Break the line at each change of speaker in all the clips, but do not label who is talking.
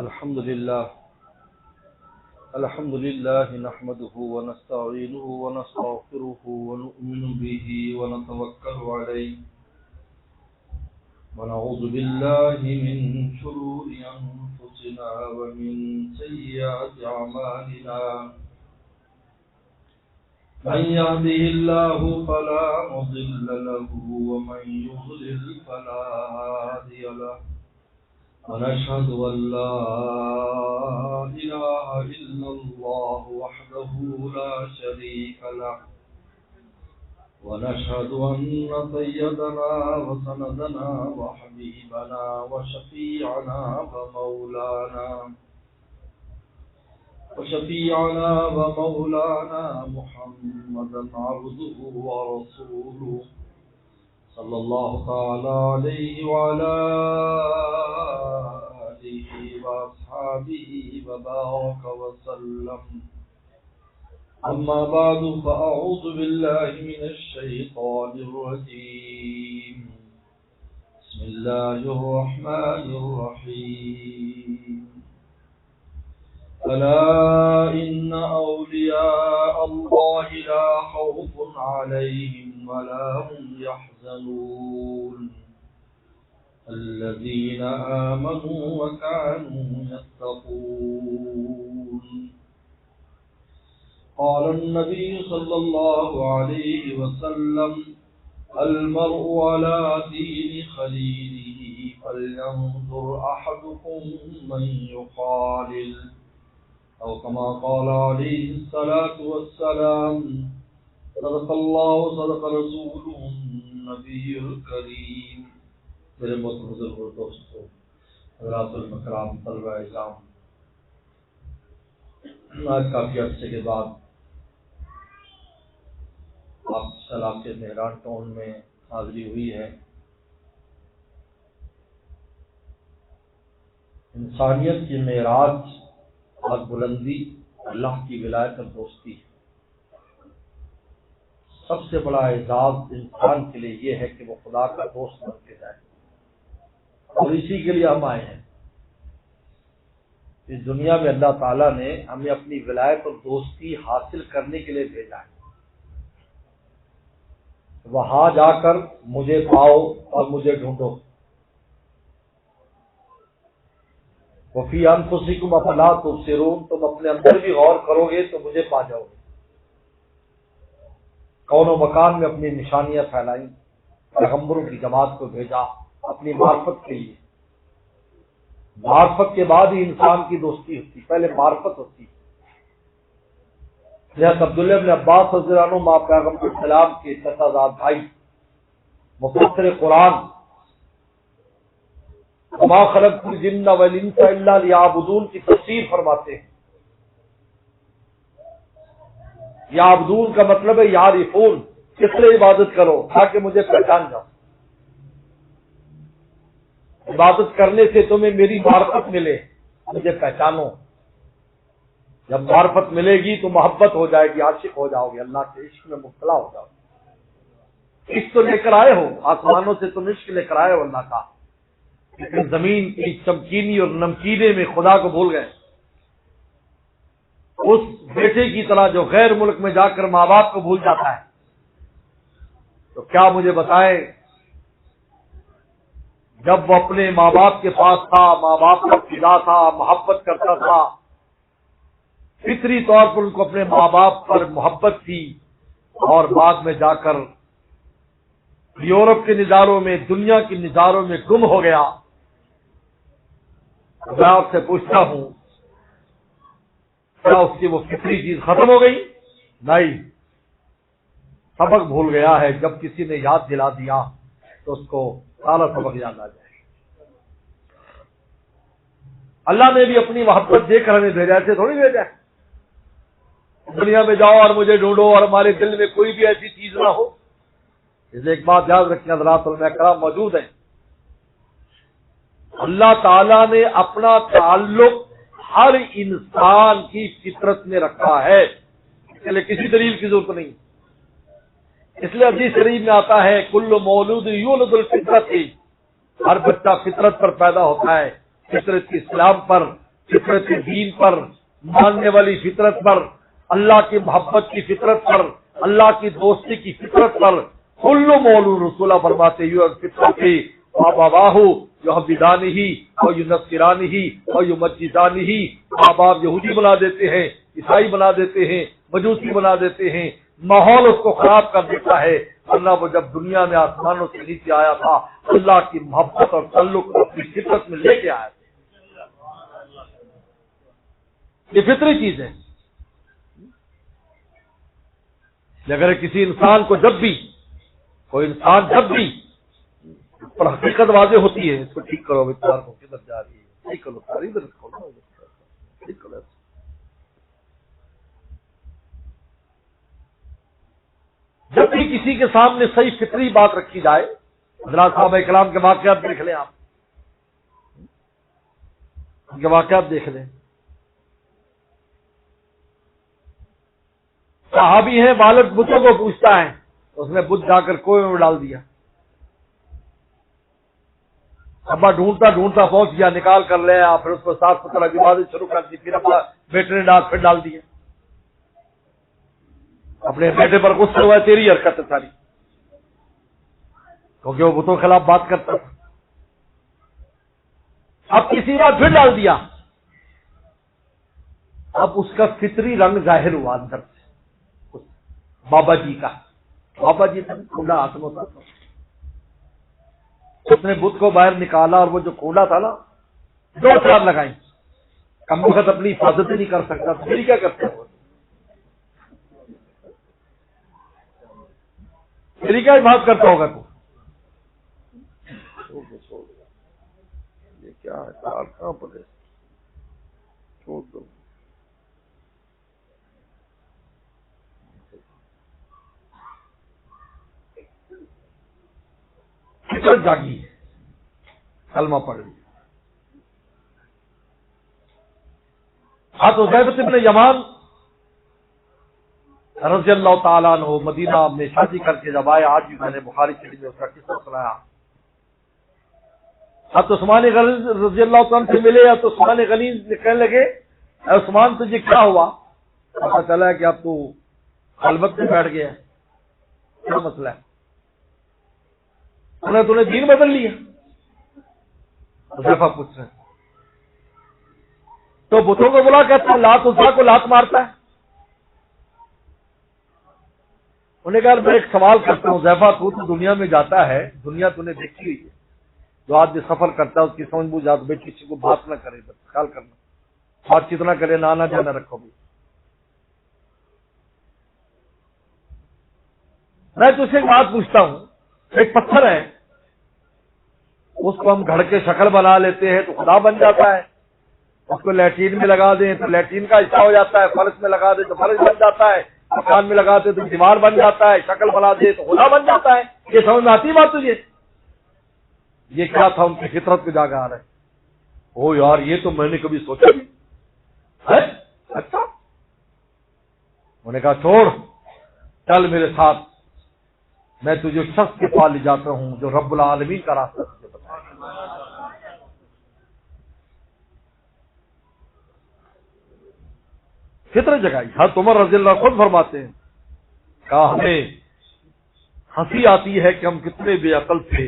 الحمد لله نحمده ونستعينه ونستغفره ونؤمن به ونتوكل عليه ونعوذ بالله من شرور أنفسنا ومن سيئات أعمالنا من يهده الله فلا مضل له ومن يضلل فلا هادي له ونشهد أن لا إله إلا الله وحده لا شريك له ونشهد أن سيدنا وسندنا وحبيبنا وشفيعنا ومولانا محمدا عبده ورسوله صلى الله تعالى عليه وعلى آله وأصحابه وبارك وسلم. أما بعد فأعوذ بالله من الشيطان الرجيم. بسم الله الرحمن الرحيم. ألا إن أولياء الله لا خوف عليهم ولا هم يحزنون الذين آمنوا وكانوا يتقون. قال النبي صلى الله عليه وسلم المرء على دين خليله فلينظر أحدكم من يخالل أو كما قال عليه الصلاة والسلام. صدق الله صدق رسوله النبي الكريم. میرے محترم بزرگوں دوستوں حضرات المکرام طلبہ اکرام، آج کافی عرصے کے بعد آپ سلام کے مہران ٹاؤن میں حاضری ہوئی ہے. انسانیت کی معراج اور بلندی اللہ کی ولایت اور دوستی ہے. سب سے بڑا اعزاز انسان کے لیے یہ ہے کہ وہ خدا کا دوست بن کے جائے، اور اسی کے لیے ہم آئے ہیں. اس دنیا میں اللہ تعالیٰ نے ہمیں اپنی ولایت اور دوستی حاصل کرنے کے لیے بھیجا ہے. وہاں جا کر مجھے پاؤ اور مجھے ڈھونڈو. وفی انفسکم افلا تبصرون، تم اپنے اندر بھی غور کرو گے تو مجھے پا جاؤ گے. کون و مکان میں اپنی نشانیاں پھیلائیں، پیغمبروں کی جماعت کو بھیجا اپنی معرفت کے لیے. معرفت کے بعد ہی انسان کی دوستی ہوتی، پہلے معرفت ہوتی. حضرت عبداللہ بن عباس رضی اللہ عنہ ماں پیغمبر السلام کے چچا زاد بھائی مفسر قرآن وما خلقت الجن والانس الا لیعبدون کی تفسیر فرماتے ہیں. یعبدون کا مطلب ہے یعرفون، کس لیے عبادت کرو؟ تاکہ مجھے پہچان جاؤ. عبادت کرنے سے تمہیں میری معرفت ملے، مجھے پہچانو. جب معرفت ملے گی تو محبت ہو جائے گی، عاشق ہو جاؤ گے، اللہ کے عشق میں مبتلا ہو جاؤ گے. عشق تو لے کر آئے ہو، آسمانوں سے تم عشق لے کر آئے ہو اللہ کا، لیکن زمین کی چمکینی اور نمکینے میں خدا کو بھول گئے. اس بیٹے کی طرح جو غیر ملک میں جا کر ماں باپ کو بھول جاتا ہے. تو کیا مجھے بتائیں، جب وہ اپنے ماں باپ کے پاس تھا، ماں باپ کا فدا تھا، محبت کرتا تھا، فطری طور پر ان کو اپنے ماں باپ پر محبت تھی، اور بعد میں جا کر یورپ کے نظاروں میں، دنیا کے نظاروں میں گم ہو گیا. میں آپ سے پوچھتا ہوں، کیا اس کی وہ فطری چیز ختم ہو گئی؟ نہیں، سبق بھول گیا ہے. جب کسی نے یاد دلا دیا تو اس کو سارا سبق یاد آ جائے. اللہ نے بھی اپنی محبت دے کر ہمیں بھیجا، ایسے تھوڑی بھیجا ہے دنیا میں جاؤ اور مجھے ڈھونڈو اور ہمارے دل میں کوئی بھی ایسی چیز نہ ہو. اسے ایک بات یاد رکھیں، حضرات علماء کرام موجود ہیں، اللہ تعالیٰ نے اپنا تعلق ہر انسان کی فطرت میں رکھا ہے، اس کے لیے کسی دلیل کی ضرورت نہیں. اس لیے حدیث شریف میں آتا ہے کل مولود یولد الفطرت، ہر بچہ فطرت پر پیدا ہوتا ہے، فطرت کی اسلام پر، فطرت دین پر، ماننے والی فطرت پر، اللہ کی محبت کی فطرت پر، اللہ کی دوستی کی فطرت پر. کل مولود رسولہ فرماتے ہیں فطرت باباہ یحبدانہ و ینصرانہ و یمجدانہ. ماں باپ یہودی بنا دیتے ہیں، عیسائی بنا دیتے ہیں، مجوسی بنا دیتے ہیں، ماحول اس کو خراب کر دیتا ہے. ورنہ وہ جب دنیا میں آسمانوں سے نیچے آیا تھا اللہ کی محبت اور تعلق اپنی فطرت میں لے کے آیا تھا. یہ فطری چیز ہے. اگر کسی انسان کو جب بھی کوئی انسان جب بھی پر حقیقت واضح ہوتی ہے، اس کو ٹھیک کرو بچار کو کدھر جا رہی ہے، ٹھیک کرو ساری ادھر کھولو، ٹھیک کرو. جب بھی کسی کے سامنے صحیح فطری بات رکھی جائے، حضرات صحابہ کرام کے واقعات دیکھ لیں، آپ ان کے واقعات دیکھ لیں. صحابی ہیں، والد بتوں کو پوچھتا ہے، اس نے بت جا کر کنویں میں ڈال دیا. ابا ڈھونڈتا ڈھونڈتا پہنچ گیا، نکال کر لے آیا، پھر اس کو صاف ستھرا عبادت شروع کر دی. پھر ابا بیٹے نے پھر ڈال دیا. اپنے بیٹے پر غصہ ہوا، تیری حرکت ہے ساری، کیونکہ وہ بتوں کے خلاف بات کرتا تھا. اب کسی بار پھر ڈال دیا. اب اس کا فطری رنگ ظاہر ہوا اندر سے. بابا جی کا، بابا جی تھا کھولا ہاتھ میں ہوتا تھا. اس نے بت کو باہر نکالا اور وہ جو کھولا تھا نا 2 چار لگائی. کم وقت اپنی حفاظت ہی نہیں کر سکتا، پھر کیا کرتے ہو؟ پھر کیا حفاظت کرتا ہوگا تو؟ یہ کیا ہے کہاں پر ہے؟ چھوڑ دو. فطرت جاگی ہے، کلمہ پڑھ لی. حضرت ابن یمان رضی اللہ تعالیٰ عنہ مدینہ میں شادی کر کے جب آئے، آج بھی میں نے بخاری شریف میں اس کا قصہ سنایا. حضرت عثمان غنی رضی اللہ تعالیٰ سے ملے. یا تو عثمان غنی کہنے لگے اے عثمان تجھے کیا ہوا؟ پتا چلا ہے کہ اب تو خلوت میں بیٹھ گیا، کیا مسئلہ ہے؟ تو نے دین بدل لیا. حذیفہ پوچھ رہے تو بتوں کو بلا کہتا ہے لات عزا کو لات مارتا ہے. انہوں نے کہا میں ایک سوال کرتا ہوں حذیفہ، تو دنیا میں جاتا ہے، دنیا تو نے دیکھی ہوئی ہے، جو آدمی سفر کرتا ہے اس کی سمجھ بوجھ آتی، بیٹی کسی کو بات نہ کرے، بس خیال کرنا، بات کتنا کرے، نہ آنا جانا رکھو بھی. میں تجھ سے ایک بات پوچھتا ہوں، ایک پتھر ہے، اس کو ہم گھڑ کے شکل بنا لیتے ہیں تو خدا بن جاتا ہے. اس کو لیٹرین میں لگا دیں تو لیٹرین کا حصہ ہو جاتا ہے، فرش میں لگا دیں تو فرش بن جاتا ہے، مکان میں لگا دیں تو دیوار بن جاتا ہے، شکل بنا دے تو خدا بن جاتا ہے. یہ سمجھ میں آتی بات تجھے؟ یہ کیا تھا ان کی فطرت کو جاگا آ رہا ہے. او یار یہ تو میں نے کبھی سوچا نہیں ہے. اچھا، انہوں نے کہا چھوڑ، چل میرے ساتھ، میں تجھے شخص کے پاس لے جاتا ہوں جو رب العالمین کا راستہ تجھے بتائے. فطرت جگائی. حضرت عمر رضی اللہ خود فرماتے ہیں، کہا ہمیں ہنسی آتی ہے کہ ہم کتنے بے عقل تھے.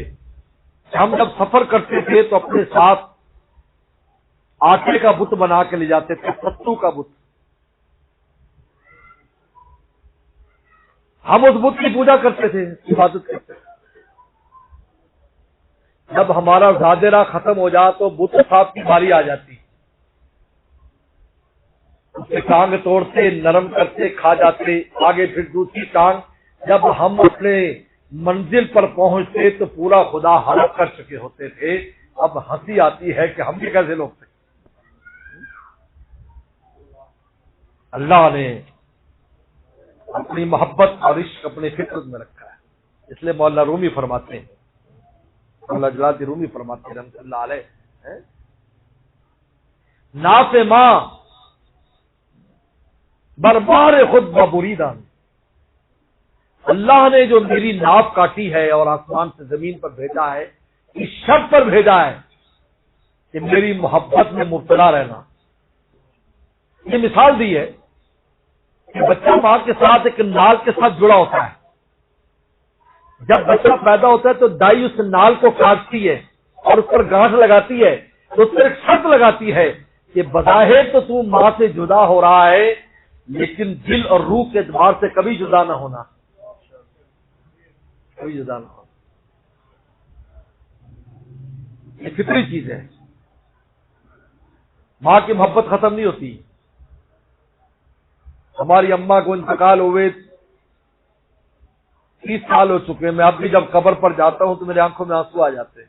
ہم جب سفر کرتے تھے تو اپنے ساتھ آٹے کا بت بنا کے لے جاتے تھے، ستو کا بت. ہم اس بت کی پوجا کرتے تھے، عبادت کرتے تھے. جب ہمارا زادرہ ختم ہو جا تو بت صاحب کی باری آ جاتی، اس سے ٹانگ توڑتے، نرم کرتے، کھا جاتے. آگے پھر دوسری ٹانگ. جب ہم اپنے منزل پر پہنچتے تو پورا خدا ہلاک کر چکے ہوتے تھے. اب ہنسی آتی ہے کہ ہم بھی کیسے لوگ تھے. اللہ نے اپنی محبت اور عشق اپنی فطرت میں رکھا ہے. اس لیے مولانا رومی فرماتے ہیں، مولانا جلال رومی فرماتے ہیں رحمۃ اللہ علیہ، ناف ماں بربار خود ببریدان، اللہ نے جو میری ناف کاٹی ہے اور آسمان سے زمین پر بھیجا ہے، اس شرط پر بھیجا ہے کہ میری محبت میں مبتلا رہنا، یہ مثال دی ہے کہ بچہ ماں کے ساتھ ایک نال کے ساتھ جڑا ہوتا ہے. جب بچہ پیدا ہوتا ہے تو دائی اس نال کو کاٹتی ہے اور اس پر گانٹھ لگاتی ہے، تو اس پر ایک شرط لگاتی ہے کہ بظاہر تو ماں سے جدا ہو رہا ہے، لیکن دل اور روح کے اعتبار سے کبھی جدا نہ ہونا، کبھی جدا نہ ہونا. یہ فطری چیز ہے. ماں کی محبت ختم نہیں ہوتی. ہماری اماں کو انتقال ہوئے 30 سال ہو چکے ہیں. میں اب بھی جب قبر پر جاتا ہوں تو میری آنکھوں میں آنسو آ جاتے ہیں.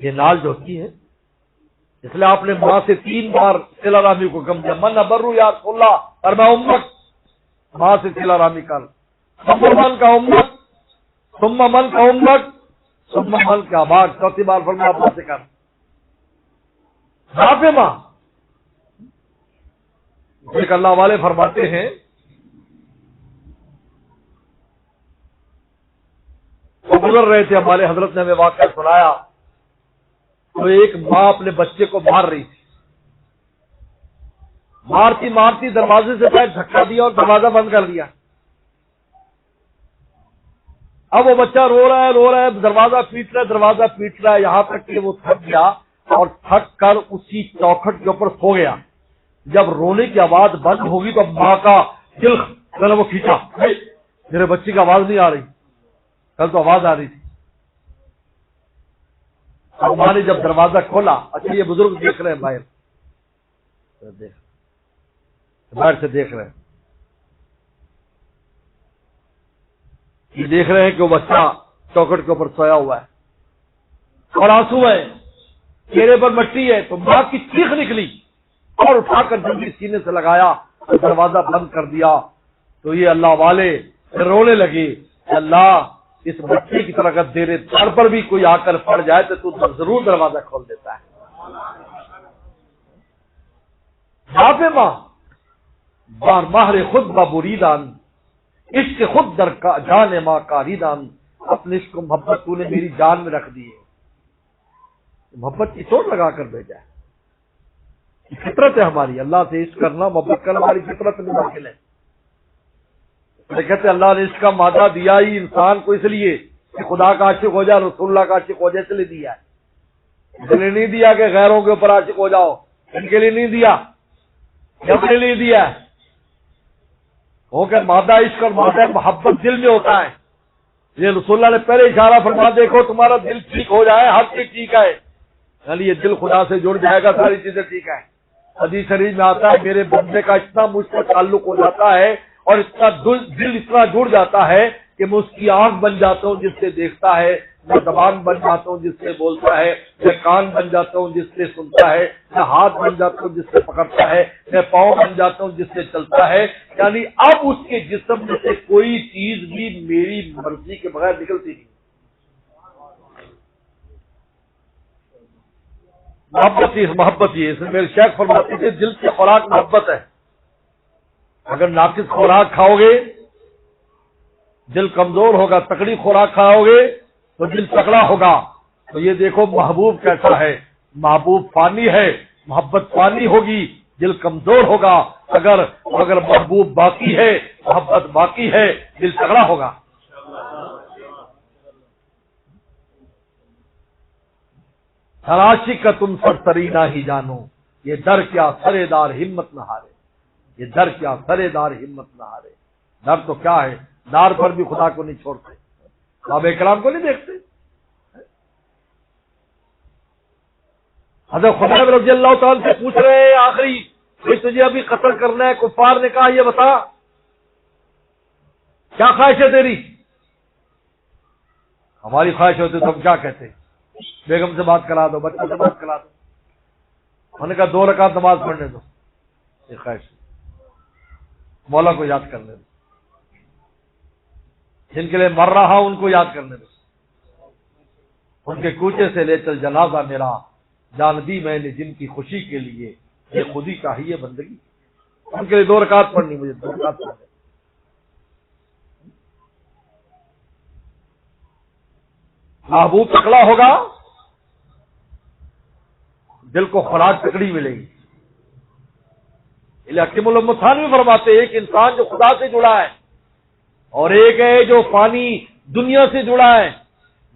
یہ نال جو ہوتی ہے، اس لیے آپ نے ماں سے 3 بار صلہ رحمی کو کم دیا. من ابرو یا رسول اللہ، اور میں امت، ماں سے صلہ رحمی کر. ثم من کا امت، ثم من کا امت، ثم من کا بعد، 4 بار فرمایا ابا سے کر. پہ ماں ایک اللہ والے فرماتے ہیں وہ گزر رہے تھے، ہمارے حضرت نے ہمیں واقعہ سنایا. تو ایک ماں اپنے بچے کو مار رہی تھی، مارتی مارتی دروازے سے پیر دھکا دیا اور دروازہ بند کر دیا. اب وہ بچہ رو رہا ہے، دروازہ پیٹ رہا ہے یہاں تک کہ وہ تھک گیا اور تھک کر اسی چوکھٹ کے اوپر سو گیا. جب رونے کی آواز بند ہوگی تو ماں کا دل میں وہ کھینچا، میرے بچے کی آواز نہیں آ رہی، کل تو آواز آ رہی تھی. ماں نے جب دروازہ کھولا، اچھا یہ بزرگ دیکھ رہے ہیں باہر سے دیکھ رہے ہیں، یہ دیکھ رہے ہیں کہ وہ بچہ چوکھٹ کے اوپر سویا ہوا ہے اور آنسو ہے، چہرے پر مٹی ہے. تو ماں کی چیخ نکلی اور اٹھا کر جلدی سینے سے لگایا اور دروازہ بند کر دیا. تو یہ اللہ والے رونے لگے، اللہ اس بچے کی طرح اگر تیرے سر پر بھی کوئی آ کر پڑ جائے تو ضرور دروازہ کھول دیتا ہے. یہاں پہ ماں بار ماہر خود ببریدان، عشق خود در جان ماں کاریدان. اپنے عشق و محبت تو نے میری جان میں رکھ دی ہے، محبت کی چوٹ لگا کر بھیجا ہے. فطرت ہے ہماری، اللہ سے عشق کرنا، محبت کرنا ہماری فطرت میں داخل ہے. کہتے اللہ نے اس کا مادہ دیا ہی انسان کو اس لیے کہ خدا کا عاشق ہو جائے، رسول اللہ کا عاشق ہو جائے، اس لیے دیا ہے. اس لیے نہیں دیا کہ غیروں کے اوپر عاشق ہو جاؤ، ان کے لیے نہیں دیا، اپنے لیے دیا ہے. ہو کہ مادہ عشق اور مادہ محبت دل میں ہوتا ہے. یہ رسول اللہ نے پہلے اشارہ فرما، دیکھو تمہارا دل ٹھیک ہو جائے ہر چیز ٹھیک ہے. یعنی یہ دل خدا سے جڑ جائے گا، ساری چیزیں ٹھیک ہے. حدیث شریف میں آتا ہے میرے بندے کا اتنا مجھ سے تعلق ہو جاتا ہے اور اتنا دل اتنا جڑ جاتا ہے کہ میں اس کی آنکھ بن جاتا ہوں جس سے دیکھتا ہے، میں زبان بن جاتا ہوں جس سے بولتا ہے، میں کان بن جاتا ہوں جس سے سنتا ہے، میں ہاتھ بن جاتا ہوں جس سے پکڑتا ہے، میں پاؤں بن جاتا ہوں جس سے چلتا ہے. یعنی اب اس کے جسم میں سے کوئی چیز بھی میری مرضی کے بغیر نکلتی نہیں. محبت یہ میرے شیخ فرماتے تھے دل کی خوراک محبت ہے. اگر ناقص خوراک کھاؤ گے دل کمزور ہوگا، تکڑی خوراک کھاؤ گے تو دل تکڑا ہوگا. تو یہ دیکھو محبوب کیسا ہے، محبوب فانی ہے، محبت فانی ہوگی، دل کمزور ہوگا. اگر محبوب باقی ہے، محبت باقی ہے، دل تکڑا ہوگا. تلاشی کا تم سرسری نہ ہی جانو، یہ در کیا سرے دار ہمت نہ ہارے. یہ در کیا سرے دار ہمت نہ ہارے. در تو کیا ہے، دار پر بھی خدا کو نہیں چھوڑتے، صحابہ کرام کو نہیں دیکھتے. حضرت خبیب رضی اللہ تعالیٰ سے پوچھ رہے ہیں آخری کہ تجھے ابھی قتل کرنا ہے، کفار نے کہا یہ بتا کیا خواہش ہے تیری. ہماری خواہش ہوتی تو ہم کیا کہتے، بیگم سے بات کرا دو، بچوں سے بات کرا دو. انہوں نے کہا 2 رکعت نماز پڑھنے دو. یہ خواہش مولا کو یاد کرنے دو، جن کے لیے مر رہا ان کو یاد کرنے دو. ان کے کوچے سے لے چل جنازہ میرا، جان دی میں نے جن کی خوشی کے لیے، یہ خودی کا ہی ہے بندگی. ان کے لیے 2 رکعت پڑھنی، مجھے 2 رکعت پڑھنی. محبوب تکڑا ہوگا، دل کو خوراک تکڑی ملے گی۔ حکیم الامت تھانوی فرماتے ہیں ایک انسان جو خدا سے جڑا ہے اور ایک ہے جو فانی دنیا سے جڑا ہے،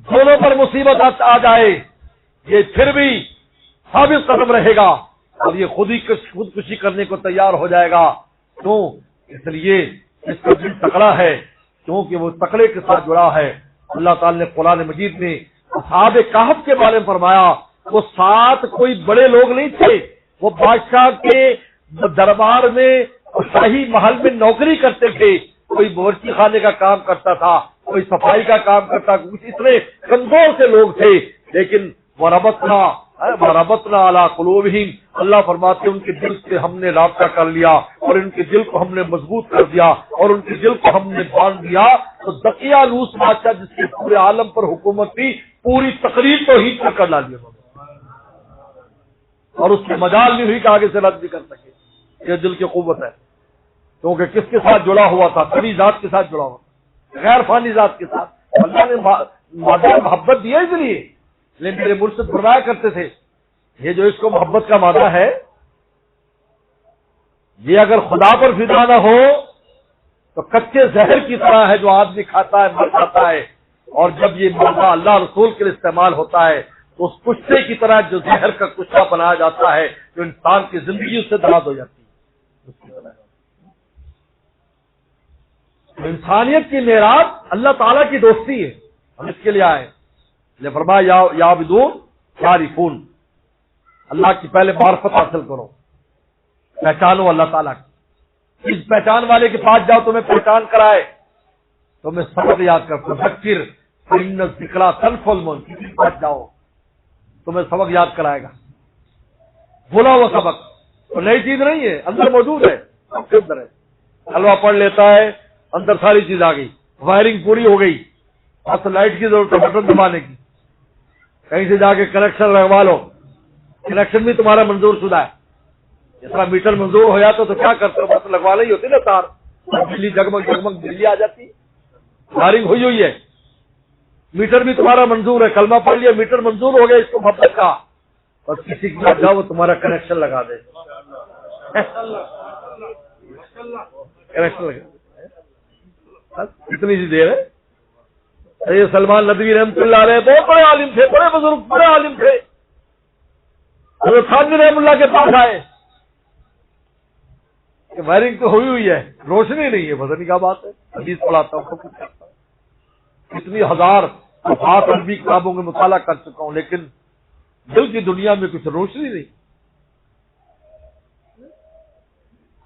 دونوں پر مصیبت آ جائے یہ پھر بھی ثابت قدم رہے گا اور یہ خودکشی کرنے کو تیار ہو جائے گا۔ کیوں؟ اس لیے اس کا دل تکڑا ہے، کیونکہ وہ تکڑے کے ساتھ جڑا ہے۔ اللہ تعالی نے قرآن مجید میں اصحاب کہف کے بارے میں فرمایا، وہ 7 کوئی بڑے لوگ نہیں تھے، وہ بادشاہ کے دربار میں شاہی محل میں نوکری کرتے تھے، کوئی باورچی خانے کا کام کرتا تھا، کوئی صفائی کا کام کرتا، کچھ اتنے کمزور سے لوگ تھے، لیکن وربطنا علی قلوبہم، اللہ فرماتے ان کے دل سے ہم نے رابطہ کر لیا اور ان کے دل کو ہم نے مضبوط کر دیا اور ان کے دل کو ہم نے باندھ دیا۔ تو دقیانوس بادشاہ جس کی پورے عالم پر حکومت تھی، پوری تقریر توحید پر کر ڈالی انہوں نے، اور اس کی مجال نہیں ہوئی کہ آگے سے رد بھی کر سکے۔ یہ دل کی قوت ہے، کیونکہ کس کے ساتھ جڑا ہوا تھا؟ کبھی ذات کے ساتھ جڑا ہوا تھا، غیر فانی ذات کے ساتھ۔ اللہ نے مادہ محبت دیا اس لیے، لیکن میرے مرشد فرمایا کرتے تھے یہ جو اس کو محبت کا مادہ ہے، یہ اگر خدا پر فدا نہ ہو تو کچے زہر کی طرح ہے جو آدمی کھاتا ہے مر جاتا ہے، اور جب یہ مادہ اللہ رسول کے لیے استعمال ہوتا ہے تو اس کشتے کی طرح جو زہر کا کشتہ بنایا جاتا ہے جو انسان کی زندگی اس سے دراز ہو جاتی ہے، اس کی طرح انسانیت کی معراج اللہ تعالیٰ کی دوستی ہے، ہم اس کے لیے آئے۔ نے فرمایا یا عبدون یعرفون، اللہ کی پہلے معرفت حاصل کرو، پہچانو اللہ تعالیٰ کی۔ اس پہچان والے کے پاس جاؤ تمہیں پہچان کرائے، تمہیں سبق یاد کر، فذکر فإن الذکریٰ تنفع المؤمنین، کسی کے پاس جاؤ تمہیں سبق یاد کرائے گا، بولا وہ سبق تو نئی چیز نہیں ہے، اندر موجود ہے، سب کے اندر ہے۔ حلوہ پڑھ لیتا ہے، اندر ساری چیز آ گئی، وائرنگ پوری ہو گئی، بس لائٹ کی ضرورت ہے بٹن دبانے کی، کہیں سے جا کے کنیکشن لگوا لو، کنیکشن بھی تمہارا منظور شدہ ہے۔ جس طرح میٹر منظور ہو جاتا تو کیا کرتے ہو؟ بس لگوانا ہی ہوتی نا تار، بجلی جگمگ جگمگ بجلی آ جاتی، وائرنگ ہوئی ہے، میٹر بھی تمہارا منظور ہے، کلمہ پڑھ لیا میٹر منظور ہو گیا اس کو محبت کا، اور کسی کے پاس جاؤ وہ تمہارا کنیکشن لگا دے، کنیکشن لگا دے، اتنی سی دیر ہے۔ سید سلمان ندوی رحمۃ اللہ علیہ بہت بڑے عالم تھے، بڑے بزرگ بڑے عالم تھے، حضرت تھانوی رحمۃ اللہ کے پاس آئے کہ وائرنگ تو ہوئی ہے، روشنی نہیں ہے، پتہ نہیں کیا بات ہے، حدیث پڑھاتا ہوں اتنی ہزار صفحات عربی کتابوں میں مطالعہ کر چکا ہوں، لیکن دل کی دنیا میں کچھ روشنی نہیں۔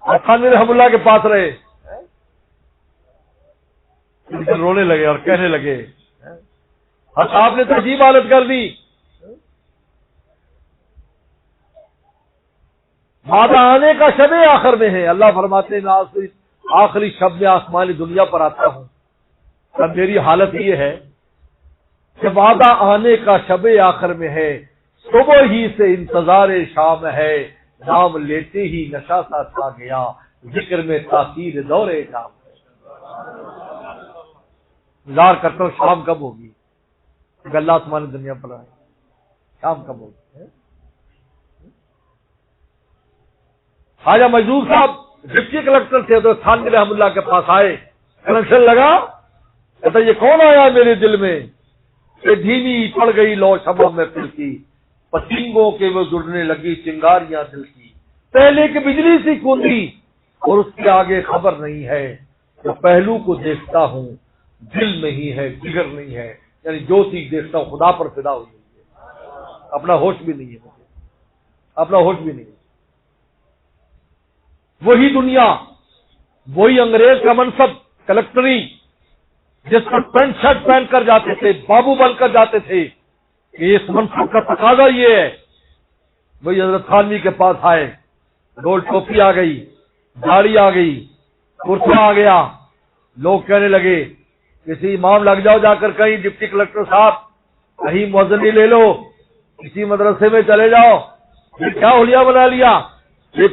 تھانوی رحمۃ اللہ کے پاس رہے، رونے لگے اور کہنے لگے، آپ نے تو عجیب حالت کر دی، وعدہ آنے کا شب آخر میں ہے، اللہ فرماتے ہیں میں آخری شب میں آسمانی دنیا پر آتا ہوں، تب میری حالت یہ ہے کہ وعدہ آنے کا شب آخر میں ہے، صبح ہی سے انتظار شام ہے، نام لیتے ہی نشہ سا چھا گیا، ذکر میں تاثیر دور شام ہے۔ انتظار کرتا ہوں شام کب ہوگی، کہ اللہ آسمانی دنیا پر آئے، شام کب ہوگی۔ خواجہ مجذوب صاحب ڈپٹی کلکٹر تھے تو تھانوی رحمۃ اللہ کے پاس آئے، کنیکشن لگا، کہتا یہ کون آیا میرے دل میں، کہ دھیمی پڑ گئی لو شبہ میں پھر کی، پسینگوں کے وہ جڑنے لگی چنگاریاں دل کی، پہلے کی بجلی سی کوندی اور اس کے آگے خبر نہیں ہے، تو پہلو کو دیکھتا ہوں دل نہیں ہے جگر نہیں ہے، یعنی جو چیز دیکھتا ہوں خدا پر فدا ہوئی ہے، اپنا ہوش بھی نہیں ہے مجھے، اپنا ہوش بھی نہیں ہے۔ وہی دنیا، وہی انگریز کا منصب کلکٹری، جس پر پینٹ شرٹ پہن کر جاتے تھے، بابو بن کر جاتے تھے کہ اس منصب کا تقاضا یہ ہے، وہی حضرت تھانوی کے پاس آئے، گول ٹوپی آ گئی، داڑھی آ گئی، کرتا آ گیا، لوگ کہنے لگے کسی امام لگ جاؤ جا کر کہیں، ڈپٹی کلکٹر صاحب کہیں موزنی لے لو، کسی مدرسے میں چلے جاؤ، یہ کیا حلیہ بنا لیا، یہ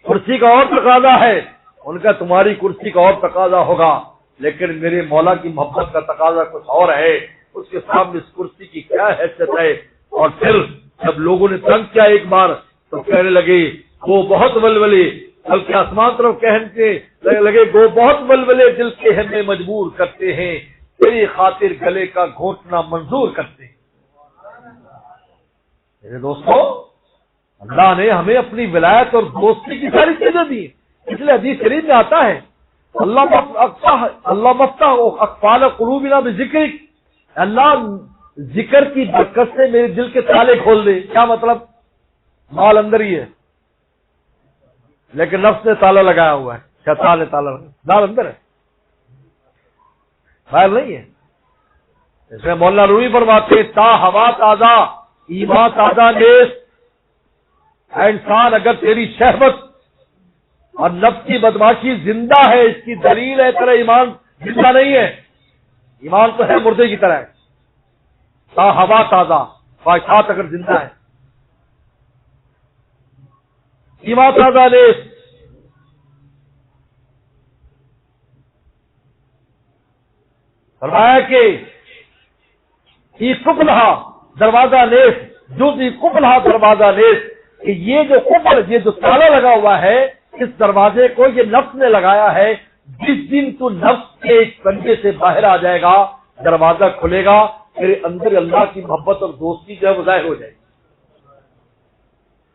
کرسی کا اور تقاضا ہے، ان کا تمہاری کرسی کا اور تقاضا ہوگا، لیکن میرے مولا کی محبت کا تقاضا کچھ اور ہے، اس کے سامنے اس کرسی کی کیا حیثیت ہے، اور پھر جب لوگوں نے تنگ کیا ایک بار تو کہنے لگے وہ بہت ولولے، بلکہ آسمان طرف کہنے لگے وہ بہت ولولے دل کے ہمیں مجبور کرتے ہیں، تیری خاطر گلے کا گھونٹنا منظور کرتے ہیں۔ میرے دوستو، اللہ نے ہمیں اپنی ولایت اور دوستی کی ساری چیزیں دی، اس لیے حدیث شریف میں آتا ہے اللہ مفتح اقفال قلوبنا بذکر، اللہ ذکر کی برکت سے میرے دل کے تالے کھول دے۔ کیا مطلب؟ مال اندر ہی ہے لیکن نفس نے تالا لگایا ہوا ہے، شیطان نے تالا لگایا، مال اندر ہے باہر نہیں ہے۔ اس میں مولانا رومی فرماتے تا ہوا تازہ ایمان تازہ نیست، انسان اگر تیری شہوت اور نفس کی بدماشی زندہ ہے، اس کی دلیل ہے تیرا ایمان زندہ نہیں ہے، ایمان تو ہے مردے کی طرح ہے۔ تا ہوا تازہ خواہشات اگر زندہ ہے، ایمان تازہ نیست۔ فرمایا کہ یہ قبلہ دروازہ نیست، جو بھی قبلہ دروازہ نیست، کہ یہ جو قبل، یہ جو تالا لگا ہوا ہے، اس دروازے کو یہ نفس نے لگایا ہے۔ جس دن تو نفس کے ایک بندے سے باہر آ جائے گا، دروازہ کھلے گا، تیرے اندر اللہ کی محبت اور دوستی جو ہے وہ ظاہر ہو جائے گی۔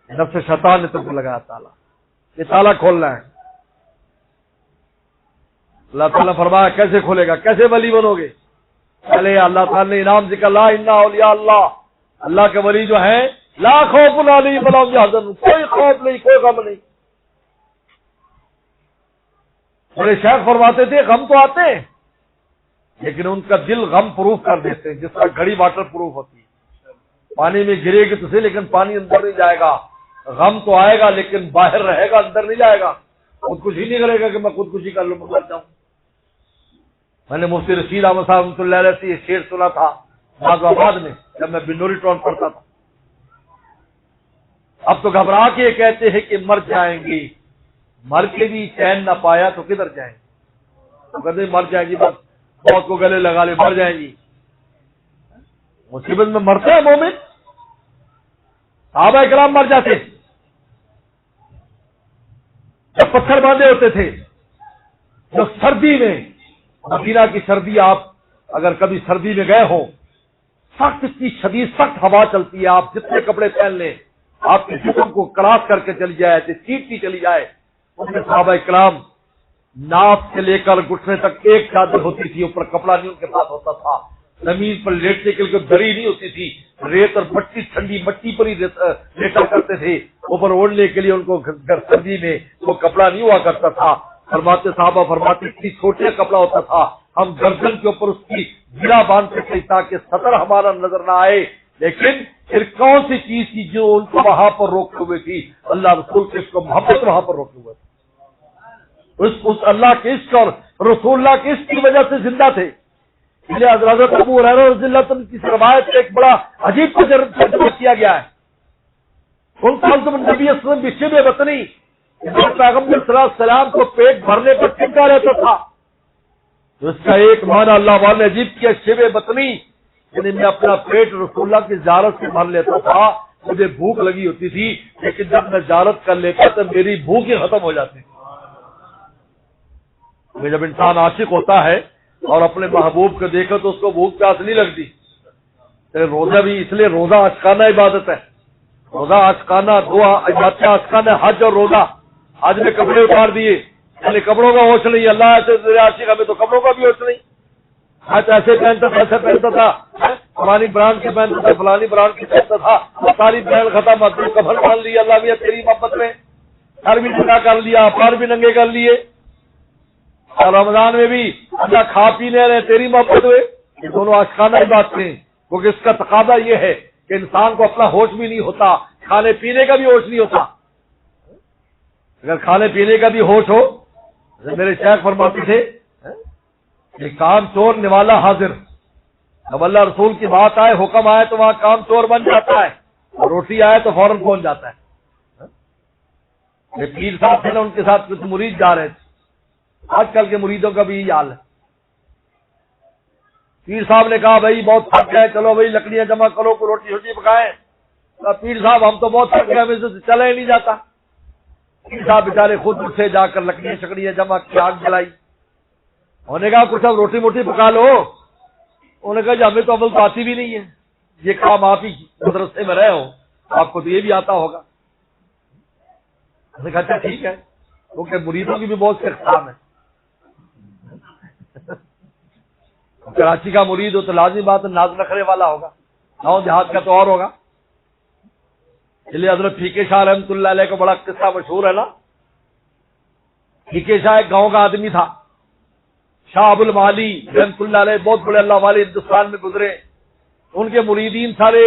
نفس شیطان نے تم کو لگایا تالا، یہ تالا کھولنا ہے۔ اللہ تعالیٰ فرمایا کیسے کھولے گا، کیسے ولی بنو گے؟ پہلے اللہ تعالیٰ نے انعام ذکر لا انا اولیاء اللہ، اللہ کے ولی جو ہیں لا خوف علیہم ولا هم یحزنون، کوئی خوف نہیں، کوئی غم نہیں۔ میرے شیخ فرماتے تھے غم تو آتے ہیں لیکن ان کا دل غم پروف کر دیتے ہیں، جس طرح گھڑی واٹر پروف ہوتی ہے، پانی میں گرے گی تو صحیح لیکن پانی اندر نہیں جائے گا، غم تو آئے گا لیکن باہر رہے گا، اندر نہیں جائے گا، خودکشی نہیں کرے گا کہ میں خودکشی کر لوں، مر جاؤں۔ میں نے مفتی رشید احمد صاحب رحمۃ اللہ علیہ سے یہ شعر سنا تھا غازی آباد میں جب میں بنوری ٹاؤن پڑھتا تھا۔ اب تو گھبرا کے کہتے ہیں کہ مر جائیں گے، مر کے بھی چین نہ پایا تو کدھر جائیں گے؟ تو کہتے ہیں مر جائیں گی، بس موت کو گلے لگا لے مر جائیں گی۔ مصیبت میں مرتے ہیں مومن، صحابہ کرام مر جاتے جب پتھر باندھے ہوتے تھے، جو سردی میں مدینہ کی سردی، آپ اگر کبھی سردی میں گئے ہو، سخت اتنی شدید سخت ہوا چلتی ہے، آپ جتنے کپڑے پہن لیں آپ کے جسم کو کراس کر کے چلی جائے، چیٹتی چلی جائے۔ ان میں صحابہ کرام ناف سے لے کر گھٹنے تک ایک چادر ہوتی تھی، اوپر کپڑا نہیں ان کے پاس ہوتا تھا، زمین پر لیٹنے کے لیے دری نہیں ہوتی تھی، ریت اور مٹی ٹھنڈی مٹی پر ہی لیٹا کرتے تھے، اوپر اوڑھنے کے لیے ان کو سردی میں وہ کپڑا نہیں ہوا کرتا تھا۔ فرماتے صحابہ فرماتے اتنی چھوٹا کپڑا ہوتا تھا، ہم گردن کے اوپر اس کی گرا باندھتے تھے تاکہ سطر ہمارا نظر نہ آئے۔ لیکن پھر کون سی چیز تھی جو ان کو وہاں پر روکے ہوئے تھی؟ اللہ رسول کے اس کو محبت وہاں پر روکے ہوئے تھے، اس اللہ کے عشق اور رسول اللہ کے عشق کی وجہ سے زندہ تھے۔ اس لیے حضرت ابو ہریرہ رضی اللہ عنہ کی روایت سے ایک بڑا عجیب تجربہ کیا گیا ہے۔ ان خالصم نبی اسلم بشب وطنی، پیغمبر صلی اللہ علیہ وسلم کو پیٹ بھرنے پر چنتا رہتا تھا، تو اس کا ایک معنی اللہ والے نے عجیب کیا، شب وطنی، یعنی میں اپنا پیٹ رسول اللہ کی زیارت سے بھر لیتا تھا، مجھے بھوک لگی ہوتی تھی لیکن جب میں زیارت کر لیتا تو میری بھوک ہی ختم ہو جاتی تھی۔ جب انسان عاشق ہوتا ہے اور اپنے محبوب کو دیکھو تو اس کو بھوک پیاس نہیں لگتی۔ روزہ بھی اس لیے روزہ عاشقانہ عبادت ہے، روزہ عاشقانہ، دو عبادتیں عاشقانہ، حج اور روزہ۔ حج میں کپڑے اتار دیے، یعنی کپڑوں کا ہوش نہیں، اللہ ایسے عاشق، ہمیں تو کپڑوں کا بھی ہوش نہیں، حج ایسے پہنتا تھا ایسے پہنتا تھا، فلانی برانڈ کی پہنتا تھا فلانی برانڈ کی پہنتا تھا، ساری بہن ختم، اپنے کفن ڈال لیا اللہ بھی تیری محبت میں، گھر بھی ننگا کر لیا، پار بھی ننگے کر لیے، اور رمضان میں بھی اللہ کھا پینے رہے تیری محبت میں۔ یہ دونوں عاشقانہ باتیں ہیں، کیونکہ اس کا تقاضا یہ ہے کہ انسان کو اپنا ہوش بھی نہیں ہوتا، کھانے پینے کا بھی ہوش نہیں ہوتا۔ اگر کھانے پینے کا بھی ہوش ہو، میرے شیخ فرماتے تھے کہ کام چور نوالا حاضر، جب اللہ رسول کی بات آئے، حکم آئے تو وہاں کام چور بن جاتا ہے، اور روٹی آئے تو فوراً پہنچ جاتا ہے۔ یہ پیر صاحب تھے نا، ان کے ساتھ کچھ مرید جا رہے تھے، آج کل کے مریدوں کا بھی یہی حال ہے۔ پیر صاحب نے کہا بھائی بہت تھک گئے، چلو بھائی لکڑیاں جمع کرو، کو روٹی چھوٹی پکائیں۔ پیر صاحب ہم تو بہت تھک گئے، ہمیں سے چلا ہی نہیں جاتا۔ پیر صاحب بیچارے خود اٹھے، جا کر لکڑیاں شکڑیاں جمع کی، آگ جلائی۔ انہوں نے کہا کچھ اب روٹی موٹی پکا لو۔ انہوں نے کہا جی ہمیں تو عمل تو آتی بھی نہیں ہے، یہ کام آپ ہی مدرسے میں رہے ہو، آپ کو تو یہ بھی آتا ہوگا۔ نے کہا اچھا ٹھیک ہے، کیونکہ مریدوں کی بھی بہت سے اقسام ہیں۔ کراچی کا مرید ہو تو لازمی بات ہے ناز نخرے والا ہوگا، گاؤں دیہات کا تو اور ہوگا۔ اس لیے حضرت پھیکے شاہ رحمۃ اللہ علیہ کا بڑا قصہ مشہور ہے نا۔ پھیکے شاہ ایک گاؤں کا آدمی تھا، شاہ ابو المعالی رحمۃ اللہ علیہ بہت بڑے اللہ والے ہندوستان میں گزرے۔ ان کے مریدین سارے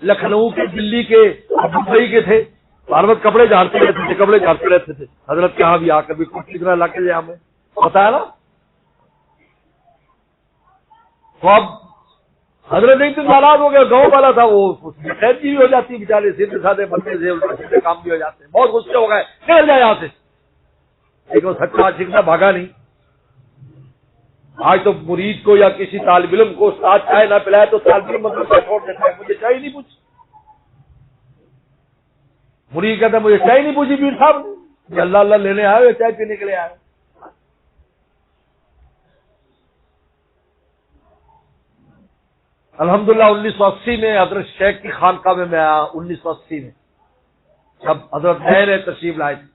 لکھنؤ کے، دلی کے، ممبئی کے تھے۔ ہر وقت کپڑے جھاڑتے رہتے تھے، کپڑے جھاڑتے رہتے تھے۔ حضرت کے یہاں بھی آ کر بھی کچھ کتنا لا کے ہمیں بتایا نا۔ تو اب حضرت ایک دن ناراض ہو گیا، گاؤں والا تھا وہ، خیر جی بھی ہو جاتی بیچارے، سیدھے سادے بندے سے الٹے کام بھی ہو جاتے ہیں، بہت غصے ہو گئے، نکل جائے یہاں سے۔ لیکن وہ سچا سیکھنا بھاگا نہیں۔ آج تو مرید کو یا کسی طالب علم کو استاد چائے نہ پلائے تو طالب علم مدرسہ چھوڑ دیتا ہے، مجھے چائے نہیں پوچھی۔ مرید کہتا ہے مجھے چائے نہیں پوچھی پیر صاحب نے، یہ اللہ اللہ لینے آئے ہوئے چائے پینے کے لیے آئے۔ الحمدللہ 1980 میں حضرت شیخ کی خانقاہ میں آیا۔ 1980 میں جب حضرت نئے تشریف لائے تھے،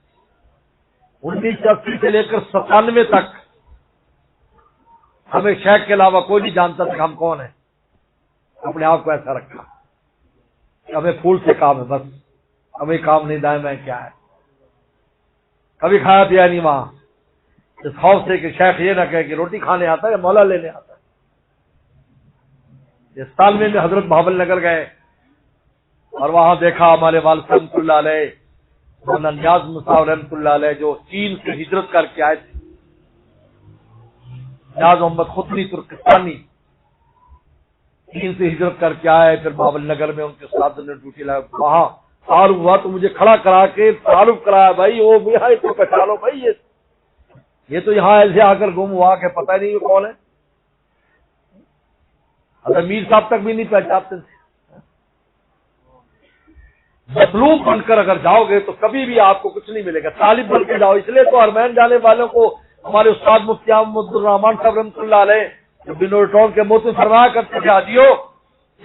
1980 سے لے کر 97 تک ہمیں شیخ کے علاوہ کوئی نہیں جانتا تھا کہ ہم کون ہیں۔ اپنے آپ کو ایسا رکھا کہ ہمیں پھول سے کام ہے، بس ہمیں کام نہیں دائیں میں کیا ہے۔ کبھی کھایا پیا نہیں وہاں، اس خوف سے کہ شیخ یہ نہ کہے کہ روٹی کھانے آتا ہے یا مولا لینے آتا ہے۔ اس سال میں حضرت بہاول نگر گئے اور وہاں دیکھا ہمارے والد رحمۃ اللہ علیہ، مولانا نیاز مصعب رحمۃ اللہ علیہ جو چین سے ہجرت کر کے آئے تھے، نیاز محمد خطری ترکستانی چین سے ہجرت کر کے آئے، پھر بہاول نگر میں ان کے استاد نے ڈیوٹی لگا۔ وہاں تعارف ہوا تو مجھے کھڑا کرا کے تعارف کرایا، بھائی وہ یہاں اس کو پہچانو، بھائی یہ تو یہاں ایسے آ کر گم ہوا کہ پتہ نہیں وہ کون ہے۔ اگر میر صاحب تک بھی نہیں پہچانتے تھے۔ مطلوب بن کر اگر جاؤ گے تو کبھی بھی آپ کو کچھ نہیں ملے گا، طالب بن کے جاؤ۔ اس لیے تو حرمین جانے والوں کو ہمارے استاد مفتی محمد الرحمان صاحب رحمۃ اللہ علیہ جو بنور ٹاؤن کے موت فرمایا کرتے تھے، حاجیو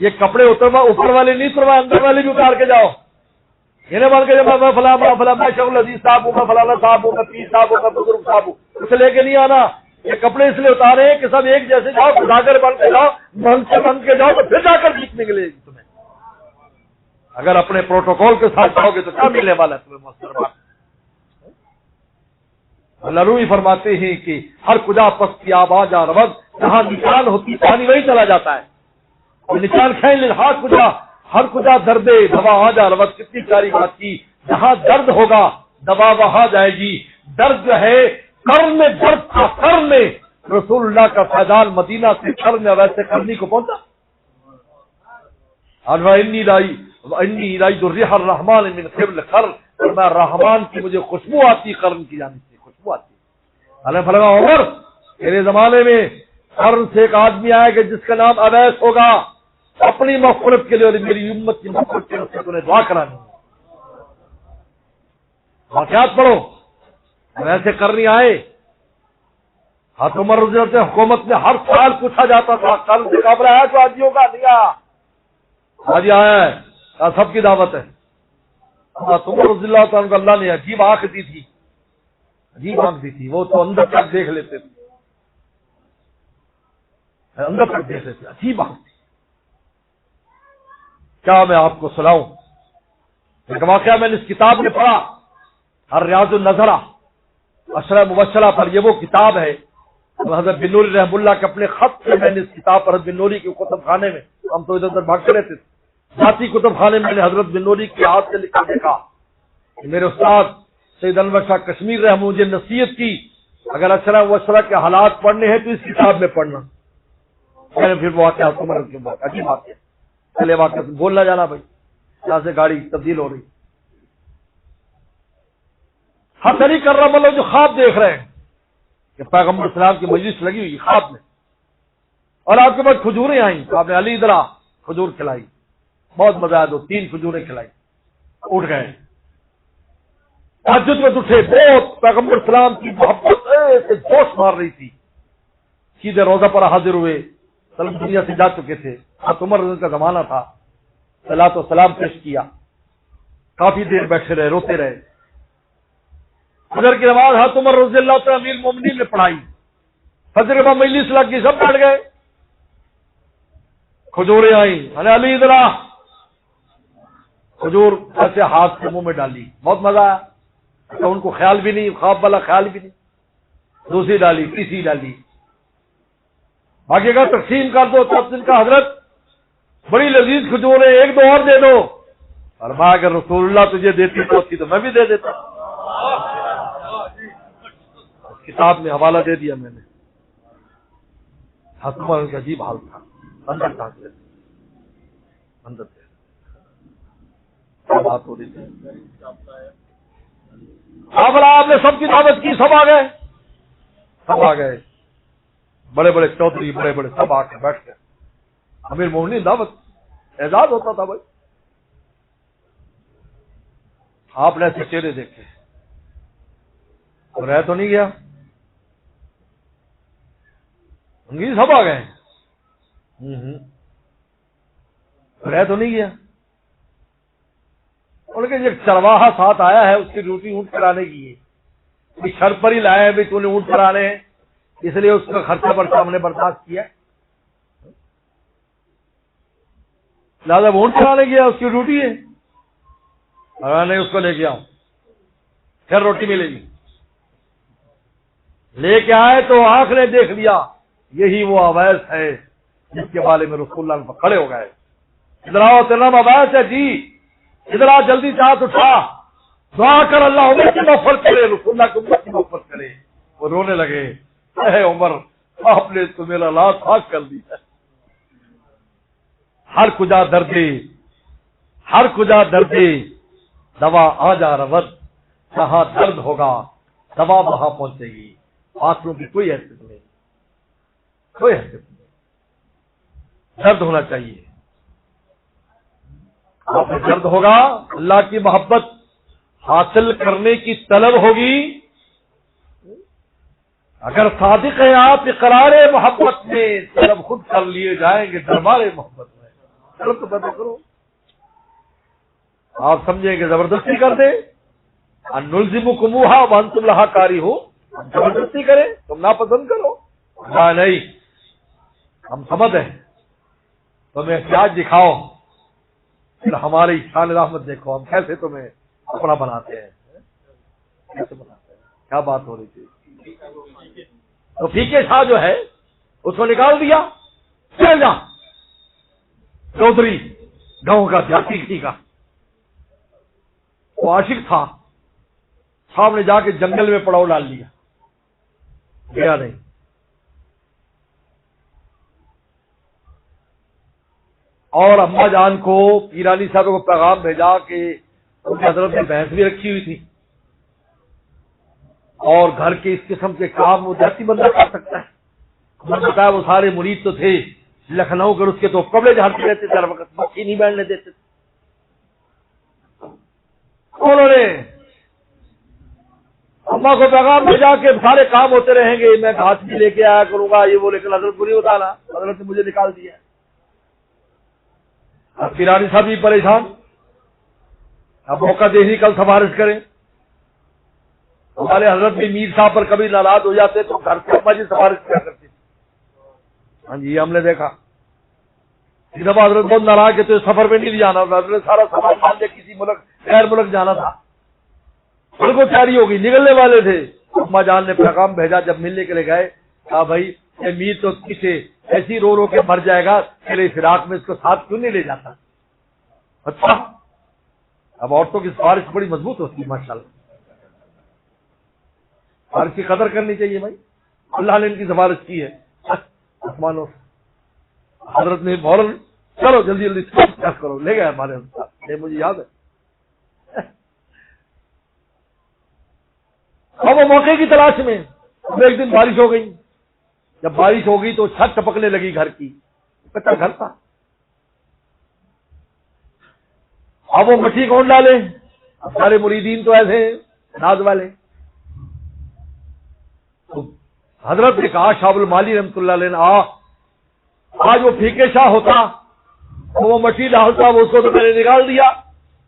یہ کپڑے اوپر والے نہیں اتروائے، اندر والے بھی اتار کے جاؤ۔ یہ نہیں بن کے میں فلاں میں شیخ العزیز صاحب ہوں، میں فلانا صاحب ہوں، میں پیر صاحب ہوں، میں بزرگ صاحب ہوں، اسے لے کے نہیں آنا۔ یہ کپڑے اس لیے اتارے ہیں کہ سب ایک جیسے جاؤ، خداگر بن کے جاؤ، من سے بن کے جاؤ تو پھر جا کر جیتنے کے لیے تمہیں۔ اگر اپنے پروٹوکول کے ساتھ جاؤ گے تو کیا ملنے والا ہے تمہیں محترم؟ اللہ روی فرماتے ہیں کہ ہر کجا پستی آواز رود، جہاں نشان ہوتی پانی وہی چلا جاتا ہے۔ اور نشان کھینچ لے ہر کجا درد دوا آ جا رود، کتنی پیاری بات کی۔ جہاں درد ہوگا دوا وہاں جائے گی۔ درد جو ہے کرن میں، درد کا کرن میں رسول اللہ کا فیضان مدینہ سے کرن میں ویسے کرنی کو پہنچا۔ انی لائی الريح الرحمان من قبل قرن، اور میں رحمان کی مجھے خوشبو آتی، قرن کی جانب سے خوشبو آتی۔ اللہ فرمایا عمر میرے زمانے میں قرن سے ایک آدمی آئے گا جس کا نام اویس ہوگا، اپنی مغفرت کے لیے اور میری امت کی مغفرت کے لیے تمہیں دعا کرانی ہے۔ واقعات پڑھو، ویسے کرنی آئے۔ حضرت عمر رضی اللہ عنہ حکومت میں ہر سال پوچھا جاتا تھا قرن سے قابل آیا جو حاجیوں کا دیا، حاجی آیا ہے، سب کی دعوت ہے۔ حضرت عمر رضی اللہ عنہ کو اللہ نے عجیب آنکھ دی تھی، عجیب آنکھ دی تھی، وہ تو اندر تک دیکھ لیتے تھے، اندر تک دیکھ لیتے، عجیب آنکھ تھی۔ کیا میں آپ کو سناؤں ایک واقعہ میں نے اس کتاب میں پڑھا، الریاض النظرہ اشرح مبشرہ پر، یہ وہ کتاب ہے حضرت بنوری رحم اللہ کے اپنے خط سے میں نے اس کتاب پر، حضرت بنوری کے کتب خانے میں، ہم تو ادھر ادھر بھاگتے رہتے تھے، ذاتی کتب خانے میں نے حضرت بنوری کے ہاتھ سے لکھا دیکھا کہ میرے استاد سید انور شاہ کشمیر رحم مجھے نصیحت کی اگر اشرح مبشرہ کے حالات پڑھنے ہیں تو اس کتاب میں پڑھنا۔ میں نے پھر واقعہ عجیب بات ہے، پہلے واقعہ بولنا جانا بھائی، یہاں سے گاڑی تبدیل ہو رہی، حد نہیں کر رہا، مطلب جو خواب دیکھ رہے ہیں کہ پیغمبر اسلام کی مجلس لگی ہوئی خواب میں، اور آپ کے پاس کھجوریں آئیں تو آپ نے علی ادھر کھجور کھلائی، بہت مزہ آیا، 3 کھجوریں کھلائی، اٹھ گئے، تہجد میں اٹھے، بہت پیغمبر اسلام کی محبت سے جوش مار رہی تھی، سیدھے روزہ پر حاضر ہوئے، سلام دنیا سے جا چکے تھے، عمر رضی کا زمانہ تھا، صلاۃ و سلام پیش کیا، کافی دیر بیٹھے رہے، روتے رہے، فجر کی نماز حضرت عمر رضی اللہ تعالی امیر المومنین نے پڑھائی، فجر کے بعد مجلس لگ گئی، سب بیٹھ گئے، کھجوریں آئیں، علی ادھر آ، کھجور ایسے ہاتھ سے منہ میں ڈالی، بہت مزہ آیا، تو ان کو خیال بھی نہیں، خواب والا خیال بھی نہیں، دوسری ڈالی، تیسری ڈالی، باقی کا تقسیم کر دو، سب دن کا حضرت بڑی لذیذ کھجوریں، 1-2 اور دے دو، فرمایا اگر رسول اللہ تجھے دیتی تو میں بھی دے دیتا، کتاب میں حوالہ دے دیا میں نے، حکومت کا عجیب حال تھا، اندر تھا، اندر تھے، بات ہو رہی تھی، آپ نے سب کی دعوت کی، سب آ گئے، بڑے بڑے چودھری، بڑے بڑے سب آ کے بیٹھ گئے، امیر مومنین دعوت، اعزاز ہوتا تھا بھائی، آپ نے ایسے چہرے دیکھے، رہ تو نہیں گیا، سب آ گئے، رہ تو نہیں گیا، ان کے ایک چرواہا ساتھ آیا ہے، اس کی ڈیوٹی اونٹ کرانے کی ہے، شرط پر ہی لایا ہے تو نے اونٹ کرانے ہیں، اس لیے اس کا خرچہ برچہ ہم نے برداشت کیا، لہٰذا وہ اونٹ کرانے گیا، اس کی ڈیوٹی ہے، نہیں اس کو لے کے آؤں، پھر روٹی ملے گی، لے کے آئے تو آنکھ نے دیکھ لیا، یہی وہ اویس ہے جس کے بارے میں رسول اللہ کھڑے ہو گئے، ادھر آؤ تیرا نام اویس ہے جی، ادھر آ جلدی چاہت اٹھا، دعا کر اللہ عمر کی مغفرت کرے، رسول اللہ کی امت کی مغفرت کرے، وہ رونے لگے، اے عمر آپ نے تو میرا لاش خاک کر دیا، ہر کجا دردے دوا آ جا رود، جہاں درد ہوگا دوا وہاں پہنچے گی، فاصلوں کی کوئی حیثیت نہیں، کوئی حیثیت نہیں، درد ہونا چاہیے، آپ میں درد ہوگا، اللہ کی محبت حاصل کرنے کی طلب ہوگی، اگر صادق ہیں آپ اقرار محبت میں، طلب خود کر لیے جائیں گے دربار محبت میں، طلب تو پیدا کرو، آپ سمجھیں کہ زبردستی کر دیں، نلزمکموہا وانتم لہا کارہون، زبردستی کریں تم ناپسند کرو، نہیں ہم سمجھ ہیں، تمہیں احتیاط دکھاؤ، پھر ہماری شان رحمت دیکھو، ہم کیسے تمہیں اپنا بناتے ہیں، کیسے بناتے ہیں، کیا بات ہو رہی تھی، تو پھیکے شاہ جو ہے اس کو نکال دیا، چل جا، چودھری گاؤں کا دیہاتی کا، وہ عاشق تھا، صاحب نے جا کے جنگل میں پڑاؤ ڈال لیا، گیا نہیں، اور اماں جان کو پیرانی صاحب کو پیغام بھیجا کہ ان کی حضرت نے بھینس بھی رکھی ہوئی تھی، اور گھر کے اس قسم کے کام وہ جاتی بندہ کر سکتا ہے، میں نے بتایا وہ سارے مرید تو تھے لکھنؤ کر، اس کے تو کپڑے جھاڑتے رہتے تھے، ہر وقت مکھی نہیں بیٹھنے دیتے تھے، انہوں نے اماں کو پیغام بھیجا کہ سارے کام ہوتے رہیں گے، میں گھاس بھی لے کے آیا کروں گا، یہ وہ، لیکن حضرت بری ہوتا نا، حضرت نے مجھے نکال دیا، اب پیرانی صاحب بھی پریشان، اب موقع دے ہی کل سفارش کریں، ہمارے حضرت بھی میر صاحب پر کبھی ناراض ہو جاتے تو گھر سے اماں جی سفارش کیا کرتے، ہاں جی ہم نے دیکھا، ایک دفعہ حضرت بہت ناراض کہ تو سفر پہ نہیں جانا، حضرت نے سارا سامان مان لیا، کسی ملک غیر ملک جانا تھا، بالکل تیاری ہو گئی، نکلنے والے تھے، اماں جان نے پیغام بھیجا، جب ملنے کے لیے گئے، کہا بھائی یہ میر تو کسے ایسی رو رو کے مر جائے گا، تیرے فراق میں اس کو ساتھ کیوں نہیں لے جاتا، اچھا اب عورتوں کی سفارش بڑی مضبوط ہوتی ہے ماشاءاللہ، سفارش کی قدر کرنی چاہیے بھائی، اللہ نے ان کی سفارش کی ہے، آسمانوں حضرت نے فوراً چلو جلدی جلدی کیا کرو، لے گئے ہمارے ساتھ، یہ مجھے یاد ہے، اب وہ موقع کی تلاش میں، اب ایک دن بارش ہو گئی، جب بارش ہو گئی تو چھت ٹپکنے لگی گھر کی، کچا گھر تھا، اب وہ مٹی کون ڈالے؟ اب سارے مریدین تو ایسے ہیں ناز والے. تو حضرت نے کہا شاہ المالی رحمۃ اللہ علیہ نے آج وہ پھیکے شاہ ہوتا وہ مٹی ڈالتا، وہ اس کو تو میں نے نکال دیا.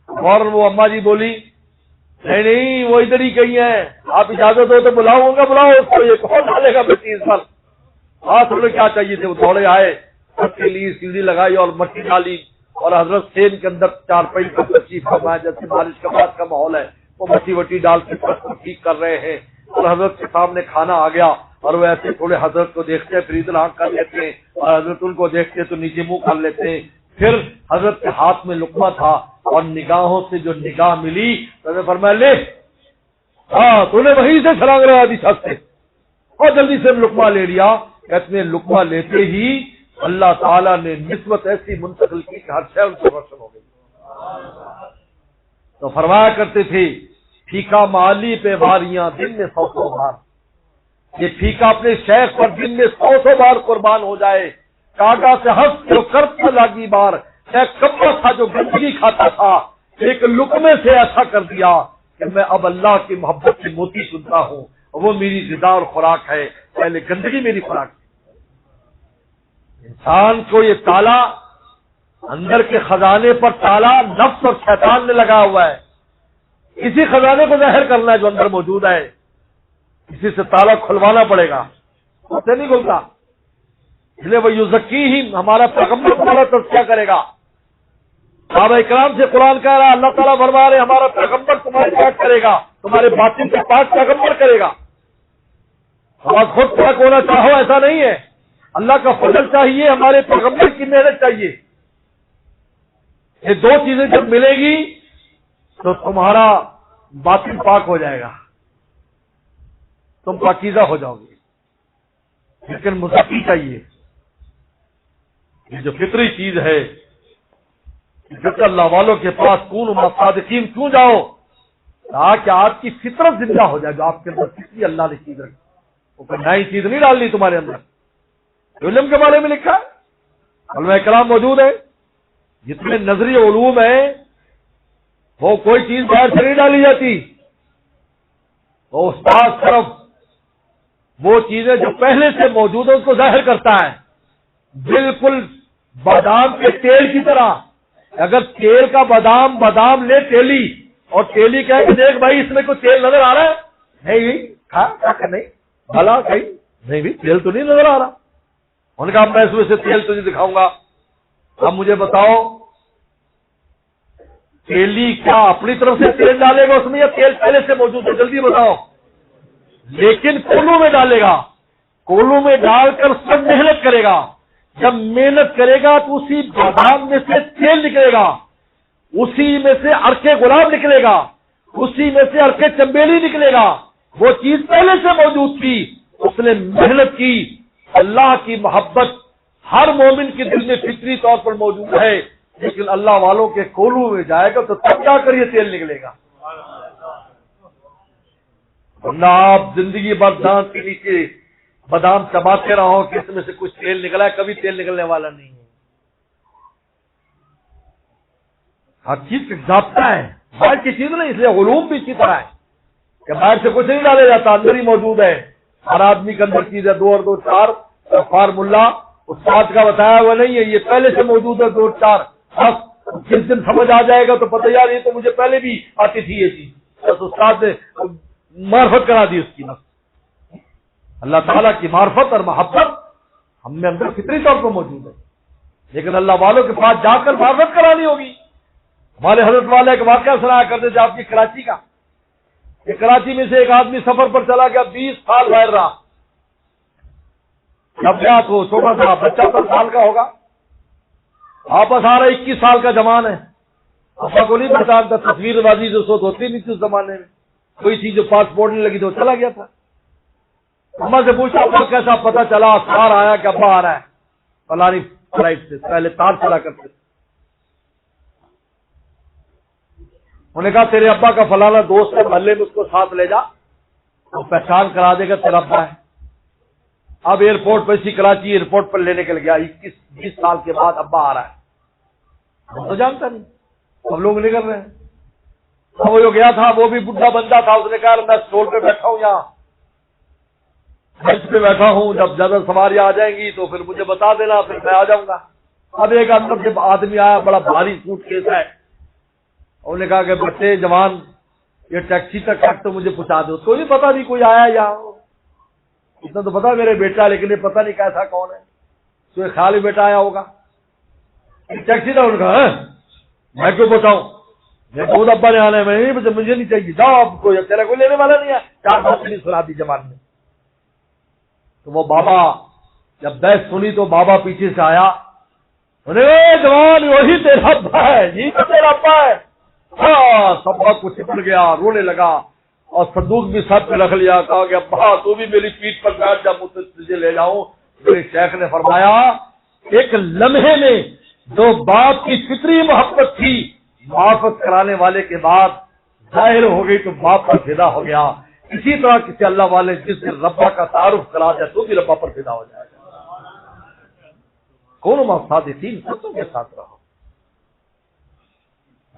اور وہ اما جی بولی نہیں وہ ادھر ہی کہیں ہے، آپ اجازت ہو تو بلاؤں گا، بلاؤ اس کو، یہ کون ڈالے گا مٹی اس پر. تھوڑے کیا چاہیے تھے، وہ دوڑے آئے، سب کے لیے سیڑھی لگائی اور مٹی ڈالی، اور حضرت سین کے اندر چارپائی کا تشریف فرمایا، جیسے بارش کا بعد کا ماحول ہے، وہ مٹی وٹی ڈال کے ٹھیک کر رہے ہیں. اور حضرت کے سامنے کھانا آ گیا، اور وہ ایسے تھوڑے حضرت کو دیکھتے ہیں پھر ادھر آنکھ کر لیتے ہیں، اور حضرت ان کو دیکھتے تو نیچے منہ کر لیتے ہیں. پھر حضرت کے ہاتھ میں لقمہ تھا، اور نگاہوں سے جو نگاہ ملی تو فرمایا لے، تو نے وہیں سے چھلانگ لگا دی چھت سے، اور جلدی سے لقمہ لے لیا. کہتے ہیں لقمہ لیتے ہی اللہ تعالیٰ نے نسبت ایسی منتقل کی کہ ہر شے ان سے روشن ہو گئی. تو فرمایا کرتے تھے پھیکا مالی پہ واریاں دن میں 100 بار، یہ پھیکا اپنے شیخ پر دن میں 100 بار قربان ہو جائے. کاغا سے ہنس جو کرت لگی بار، ایک کپڑا تھا جو گندگی کھاتا تھا، ایک لقمے سے ایسا کر دیا کہ میں اب اللہ کی محبت کی موتی سنتا ہوں، وہ میری غذا اور خوراک ہے، پہلے گندگی میری خوراک. انسان کو یہ تالا، اندر کے خزانے پر تالا نفس اور شیطان نے لگا ہوا ہے. اسی خزانے کو ظاہر کرنا ہے جو اندر موجود ہے، کسی سے تالا کھلوانا پڑے گا، اسے نہیں کھلتا. اس لیے وہ یزکی ہی ہمارا پیغمبر تمہارا تذکیہ کرے گا. صحابہ اکرام سے قرآن کہہ رہا، اللہ تعالیٰ فرما رہے ہمارا پیغمبر تمہاری پاک کرے گا، تمہارے باطن سے پاک پیغمبر کرے گا. ہمارا خود پاک ہونا چاہو ایسا نہیں ہے، اللہ کا فضل چاہیے، ہمارے پیغمبر کی محنت چاہیے. یہ دو چیزیں جب ملے گی تو تمہارا باطن پاک ہو جائے گا، تم پاکیزہ ہو جاؤ گے. لیکن مزکی چاہیے، یہ جو فطری چیز ہے، ذکر اللہ والوں کے پاس کون صادقین کیوں جاؤ، تاکہ آپ کی فطرت زندہ ہو جائے. جو آپ کے اندر فطری اللہ نے چیز رکھی، وہ کوئی نئی چیز نہیں ڈالنی تمہارے اندر. علم کے بارے میں لکھا ہے، علماء کرام موجود ہے، جتنے نظری علوم ہیں وہ کوئی چیز باہر سے نہیں ڈالی جاتی. وہ استاد صرف وہ چیزیں جو پہلے سے موجود ہیں اس کو ظاہر کرتا ہے، بالکل بادام کے تیل کی طرح. اگر تیل کا بادام لے تیلی، اور تیلی کہے کہ دیکھ بھائی اس میں کوئی تیل نظر آ رہا ہے؟ نہیں، کھا نہیں بھلا کہیں نہیں بھی تیل تو نہیں نظر آ رہا. ان کا میں اس میں سے تیل تجھے دکھاؤں گا. اب مجھے بتاؤ تیلی کیا اپنی طرف سے تیل ڈالے گا اس میں، یا تیل پہلے سے موجود ہے؟ جلدی بتاؤ. لیکن کولو میں ڈالے گا، کولو میں ڈال کر اس پر محنت کرے گا. جب محنت کرے گا تو اسی بادام میں سے تیل نکلے گا، اسی میں سے ارکے گلاب نکلے گا، اسی میں سے ارکے چمبیلی نکلے گا. وہ چیز پہلے سے موجود تھی، اس نے محنت کی. اللہ کی محبت ہر مومن کے دل میں فطری طور پر موجود ہے، لیکن اللہ والوں کے کولو میں جائے گا تو تب جا کر یہ تیل نکلے گا. ورنہ آپ زندگی بھر دانت کے نیچے بادام چباتے رہو کہ اس میں سے کچھ تیل نکلا ہے، کبھی تیل نکلنے والا نہیں ہے. ہر چیز ایک ضابطہ ہے، باہر کی چیز نہیں. اس لیے علوم بھی اسی طرح ہے کہ باہر سے کچھ نہیں ڈالا جاتا، اندر ہی موجود ہے. ہر آدمی کے اندر چیز ہے 2 اور 2 4 فارمولہ استاد کا بتایا ہوا نہیں ہے، یہ پہلے سے موجود ہے 2 اور 4. بس جس دن سمجھ آ جائے گا تو پتہ یار یہ تو مجھے پہلے بھی آتی تھی یہ چیز، بس استاد نے معرفت کرا دی اس کی. بس اللہ تعالیٰ کی معرفت اور محبت ہم میں اندر فطری طور پر موجود ہے، لیکن اللہ والوں کے پاس جا کر معرفت کرانی ہوگی. ہمارے حضرت والے ایک واقعہ سنایا کرتے تھے آپ کی کراچی کا. کہ کراچی میں سے ایک آدمی سفر پر چلا گیا، 20 سال باہر رہا. جب گیا تو چھوٹا سا بچہ 10 سال کا ہوگا، واپس آ رہا 21 سال کا جوان ہے. ابا کو نہیں پہچانتا، تصویر بازی جو سوچ ہوتی نہیں تھی اس زمانے میں، کوئی چیز جو پاسپورٹ نہیں لگی تو چلا گیا تھا. اما سے پوچھا ابا کیسا پتا چلا؟ سار آیا کہ ابا آ رہا ہے فلانی فلائٹ سے. پہلے تار چلا کرتے تھے. انہوں نے کہا تیرے ابا کا فلانا دوست ہے محلے میں، اس کو ساتھ لے جا، وہ پہچان کرا دے گا تیرا ابا ہے. اب ایئرپورٹ پہ اسی کراچی ایئرپورٹ پر لینے کے لیے گیا. 21-20 سال کے بعد ابا آ رہا ہے، ہم تو جانتا نہیں. اب لوگ نکل رہے ہیں. اب وہ جو گیا تھا وہ بھی بڈھا بندہ تھا, اس نے کہا میں اسٹول پہ بیٹھا ہوں, یہاں بینچ پہ بیٹھا ہوں, جب زیادہ سواریاں آ جائیں گی تو پھر مجھے بتا دینا, پھر میں آ جاؤں گا. اب ایک اندر سے آدمی آیا, بڑا بھاری سوٹ کیس ہے, انہوں نے کہا کہ بچے جوان یہ ٹیکسی تک تو مجھے پہنچا دو. کوئی نہیں پتا نہیں کوئی آیا یہاں, اتنا تو پتا میرے بیٹا, لیکن یہ پتہ نہیں کیسا کون ہے, تو یہ خیال بیٹا آیا ہوگا. ٹیکسی تھا, انہوں نے کہا میں کیوں بتاؤں, میں خود ابا نے آنا ہے, میں مجھے نہیں چاہیے, جاؤ آپ کو, تیرا کوئی لینے والا نہیں ہے. 4 بات نہیں سنا دی جوان نے. تو وہ بابا جب بحث سنی تو بابا پیچھے سے آیا, جوان وہی تیرا ابا ہے, یہی تو تیرا ابا ہے. ہاں سبا کو چپڑ گیا, رونے لگا اور صندوق بھی ساتھ پہ رکھ لیا. کہا کہ ابا تو بھی میری پیٹھ پر بیٹھ جا, مجھ سے تجھے لے جاؤں. میرے شیخ نے فرمایا ایک لمحے میں جو باپ کی فطری محبت تھی معافت کرانے والے کے بعد ظاہر ہو گئی تو باپ پر فدا ہو گیا. اسی طرح کسی اللہ والے جس نے ربا کا تعارف کرا دیا تو بھی ربا پر فدا ہو جائے گا. کون صادقین, سچوں کے ساتھ رہو.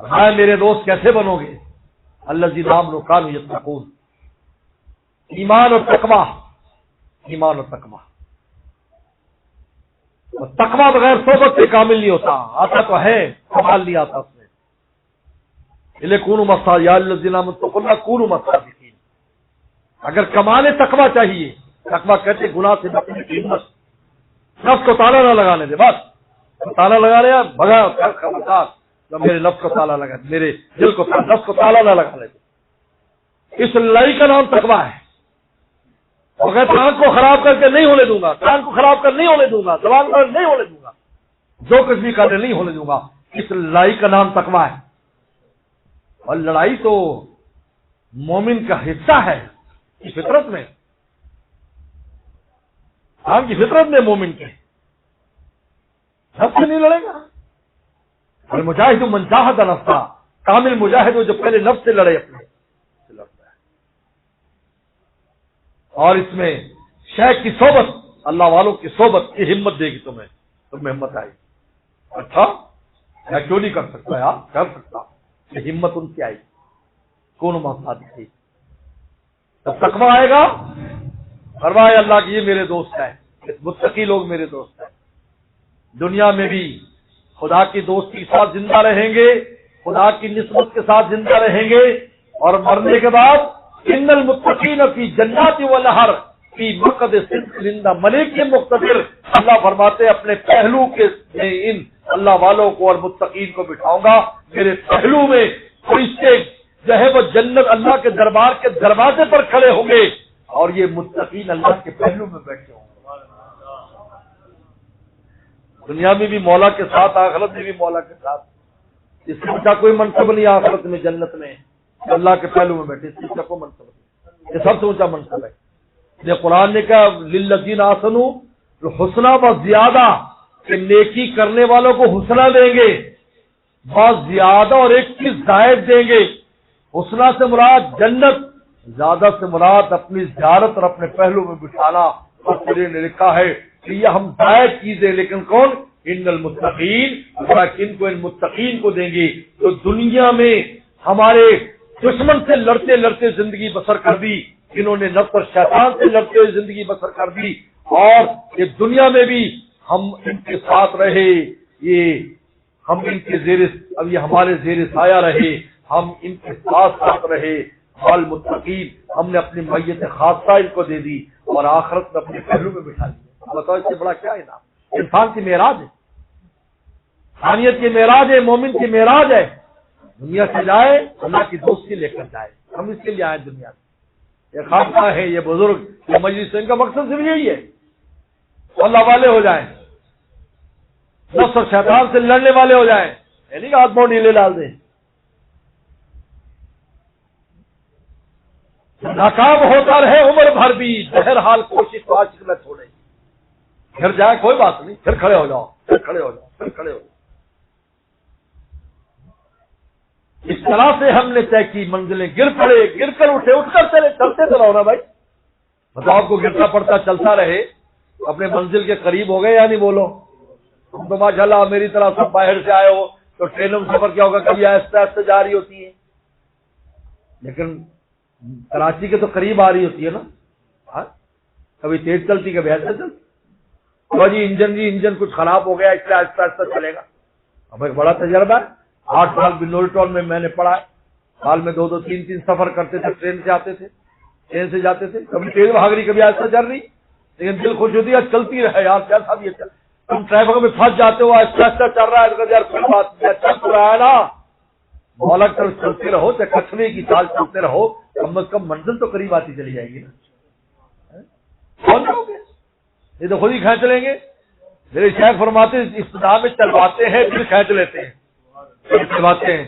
ہاں میرے دوست کیسے بنو گے؟ الذین آمنوا کانوا یتقون. ایمان اور تقویٰ, ایمان اور تقویٰ. تقویٰ بغیر صحبت سے کامل نہیں ہوتا, آتا تو ہے کمال نہیں آتا اس میں. یا الذین آمنوا اتقوا اللہ کونوا مع الصادقین. اگر کمال تقویٰ چاہیے, تقویٰ کہتے گناہ سے بچنے کی ہمت, نفس کو تالا نہ لگانے دے, بس تالا لگا رہے بھگا خبردار, میرے نفس کو تالا لگا, میرے دل کو نفس کو تالا نہ لگا لیتے. اس لڑائی کا نام تقویٰ ہے. اگر کان کو خراب کر کے نہیں ہونے دوں گا, کان کو خراب کر نہیں ہونے دوں گا, زبان پر نہیں ہونے دوں گا, جو کچھ بھی کرنے نہیں ہونے دوں گا, اس لڑائی کا نام تقویٰ ہے. اور لڑائی تو مومن کا حصہ ہے کی فطرت میں, ہاں کی فطرت میں مومن کے سب سے نہیں لڑے گا. المجاہد من جاہد نفسہ, کامل مجاہد جو پہلے نفس سے لڑے اپنے سے لڑتا ہے. اور اس میں شیخ کی صحبت, اللہ والوں کی صحبت کی ہمت دے گی تمہیں, تمہیں ہمت آئی. اچھا میں کیوں نہیں کر سکتا یار, کر سکتا. یہ ہمت ان کی آئی. کون مقصد تھی جب تقویٰ آئے گا, فرمائے اللہ کی یہ میرے دوست ہے, متقی لوگ میرے دوست ہیں. دنیا میں بھی خدا کی دوستی کے ساتھ زندہ رہیں گے, خدا کی نسبت کے ساتھ زندہ رہیں گے, اور مرنے کے بعد ان المتقین فی جنات ونہر فی مقعد صدق عند ملیک مقتدر. اللہ فرماتے اپنے پہلو کے ان اللہ والوں کو اور متقین کو بٹھاؤں گا میرے پہلو میں. فرشتے جو ہے وہ جنت اللہ کے دربار کے دروازے پر کھڑے ہوں گے, اور یہ متقین اللہ کے پہلو میں بیٹھے ہوں گے. دنیا میں بھی مولا کے ساتھ, آخرت میں بھی مولا کے ساتھ. اس سے اونچا کوئی منصب نہیں آخرت میں, جنت میں اللہ کے پہلو میں بیٹھے, اس سے اونچا کوئی منصب نہیں. یہ سب سے اونچا منصب ہے. یہ قرآن نے کہا للذین احسنوا الحسنی و زیادہ, کہ نیکی کرنے والوں کو حسنہ دیں گے, بہت زیادہ اور ایک چیز زائد دیں گے. حسنہ سے مراد جنت, زیادہ سے مراد اپنی زیارت اور اپنے پہلو میں بٹھانا. اور پھر نے لکھا ہے کہ یہ ہم زائد چیزیں, لیکن کون؟ ان المتقین. کن کو؟ ان متقین کو دیں گے تو دنیا میں ہمارے دشمن سے لڑتے لڑتے زندگی بسر کر دی, انہوں نے نفس اور شیطان سے لڑتے ہوئے زندگی بسر کر دی, اور یہ دنیا میں بھی ہم ان کے ساتھ رہے, یہ ہم ان کے زیر, اب یہ ہمارے زیر سایہ رہے, ہم ان کے ساتھ ساتھ رہے. حال متقین ہم نے اپنی میت خاصہ ان کو دے دی, اور آخرت میں اپنے پہلو میں بٹھا دیا. بتاؤ اس سے بڑا کیا انعام؟ انسان کی معراج ہے, انسانیت کی معراج ہے, مومن کی معراج ہے. دنیا سے جائے اللہ کی دوستی لے کر جائے, ہم اس کے لیے آئے دنیا سے. یہ خاصہ ہے, یہ بزرگ, یہ مجلس, ان کا مقصد صرف یہی ہے اللہ والے ہو جائیں, نفس اور شیطان سے لڑنے والے ہو جائیں, یعنی کہ ہاتھ پاؤں ڈھیلے ڈال دیں. ناکام ہوتا رہے عمر بھر بھی, بہرحال کوشش تو عاشق نہ چھوڑے. گھر جائے کوئی بات نہیں, پھر کھڑے ہو جاؤ, پھر کھڑے ہو جاؤ, پھر کھڑے ہو جاؤ. اس طرح سے ہم نے طے کی منزلیں, گر پڑے, گر کر اٹھے, اٹھ کر چلے, چلتے تو رہو نا بھائی. مطلب آپ کو گرتا پڑتا چلتا رہے, اپنے منزل کے قریب ہو گئے یا نہیں؟ بولو. تم تو ماشاءاللہ میری طرح سب باہر سے آئے ہو, تو ٹرینوں میں سفر کیا ہوگا، کبھی آہستہ آہستہ جا رہی ہوتی ہے، لیکن کراچی کے تو قریب آ رہی ہوتی ہے نا، ہاں کبھی تیز چلتی کبھی ایسا چلتی. تو جی انجن کچھ خراب ہو گیا، اس لیے آہستہ آہستہ چلے گا. اب ایک بڑا تجربہ ہے، 8 سال بنول ٹاؤن میں نے پڑھا ہے، سال میں 2 3 سفر کرتے تھے، ٹرین سے آتے تھے، ٹرین سے جاتے تھے، کبھی تیز بھاگ رہی کبھی آہستہ چل رہی، لیکن دل خوش ہوتی ہے چلتی رہے یار، کیا تھا یہ چل. تم ٹریفک میں پھنس جاتے ہو، آہستہ آہستہ چل رہا ہے تو یار کوئی بات نہیں، چل تو رہا ہے نا، مولک طرف چلتے رہو، چاہے کچھوے کی چال چلتے رہو، کم از کم منزل تو قریب آتی چلی جائے گی نا. کون جاؤ گے؟ یہ تو خود ہی کھینچ لیں گے. میرے شیخ فرماتے ابتدا میں چلواتے ہیں پھر کھینچ لیتے ہیں، چلواتے ہیں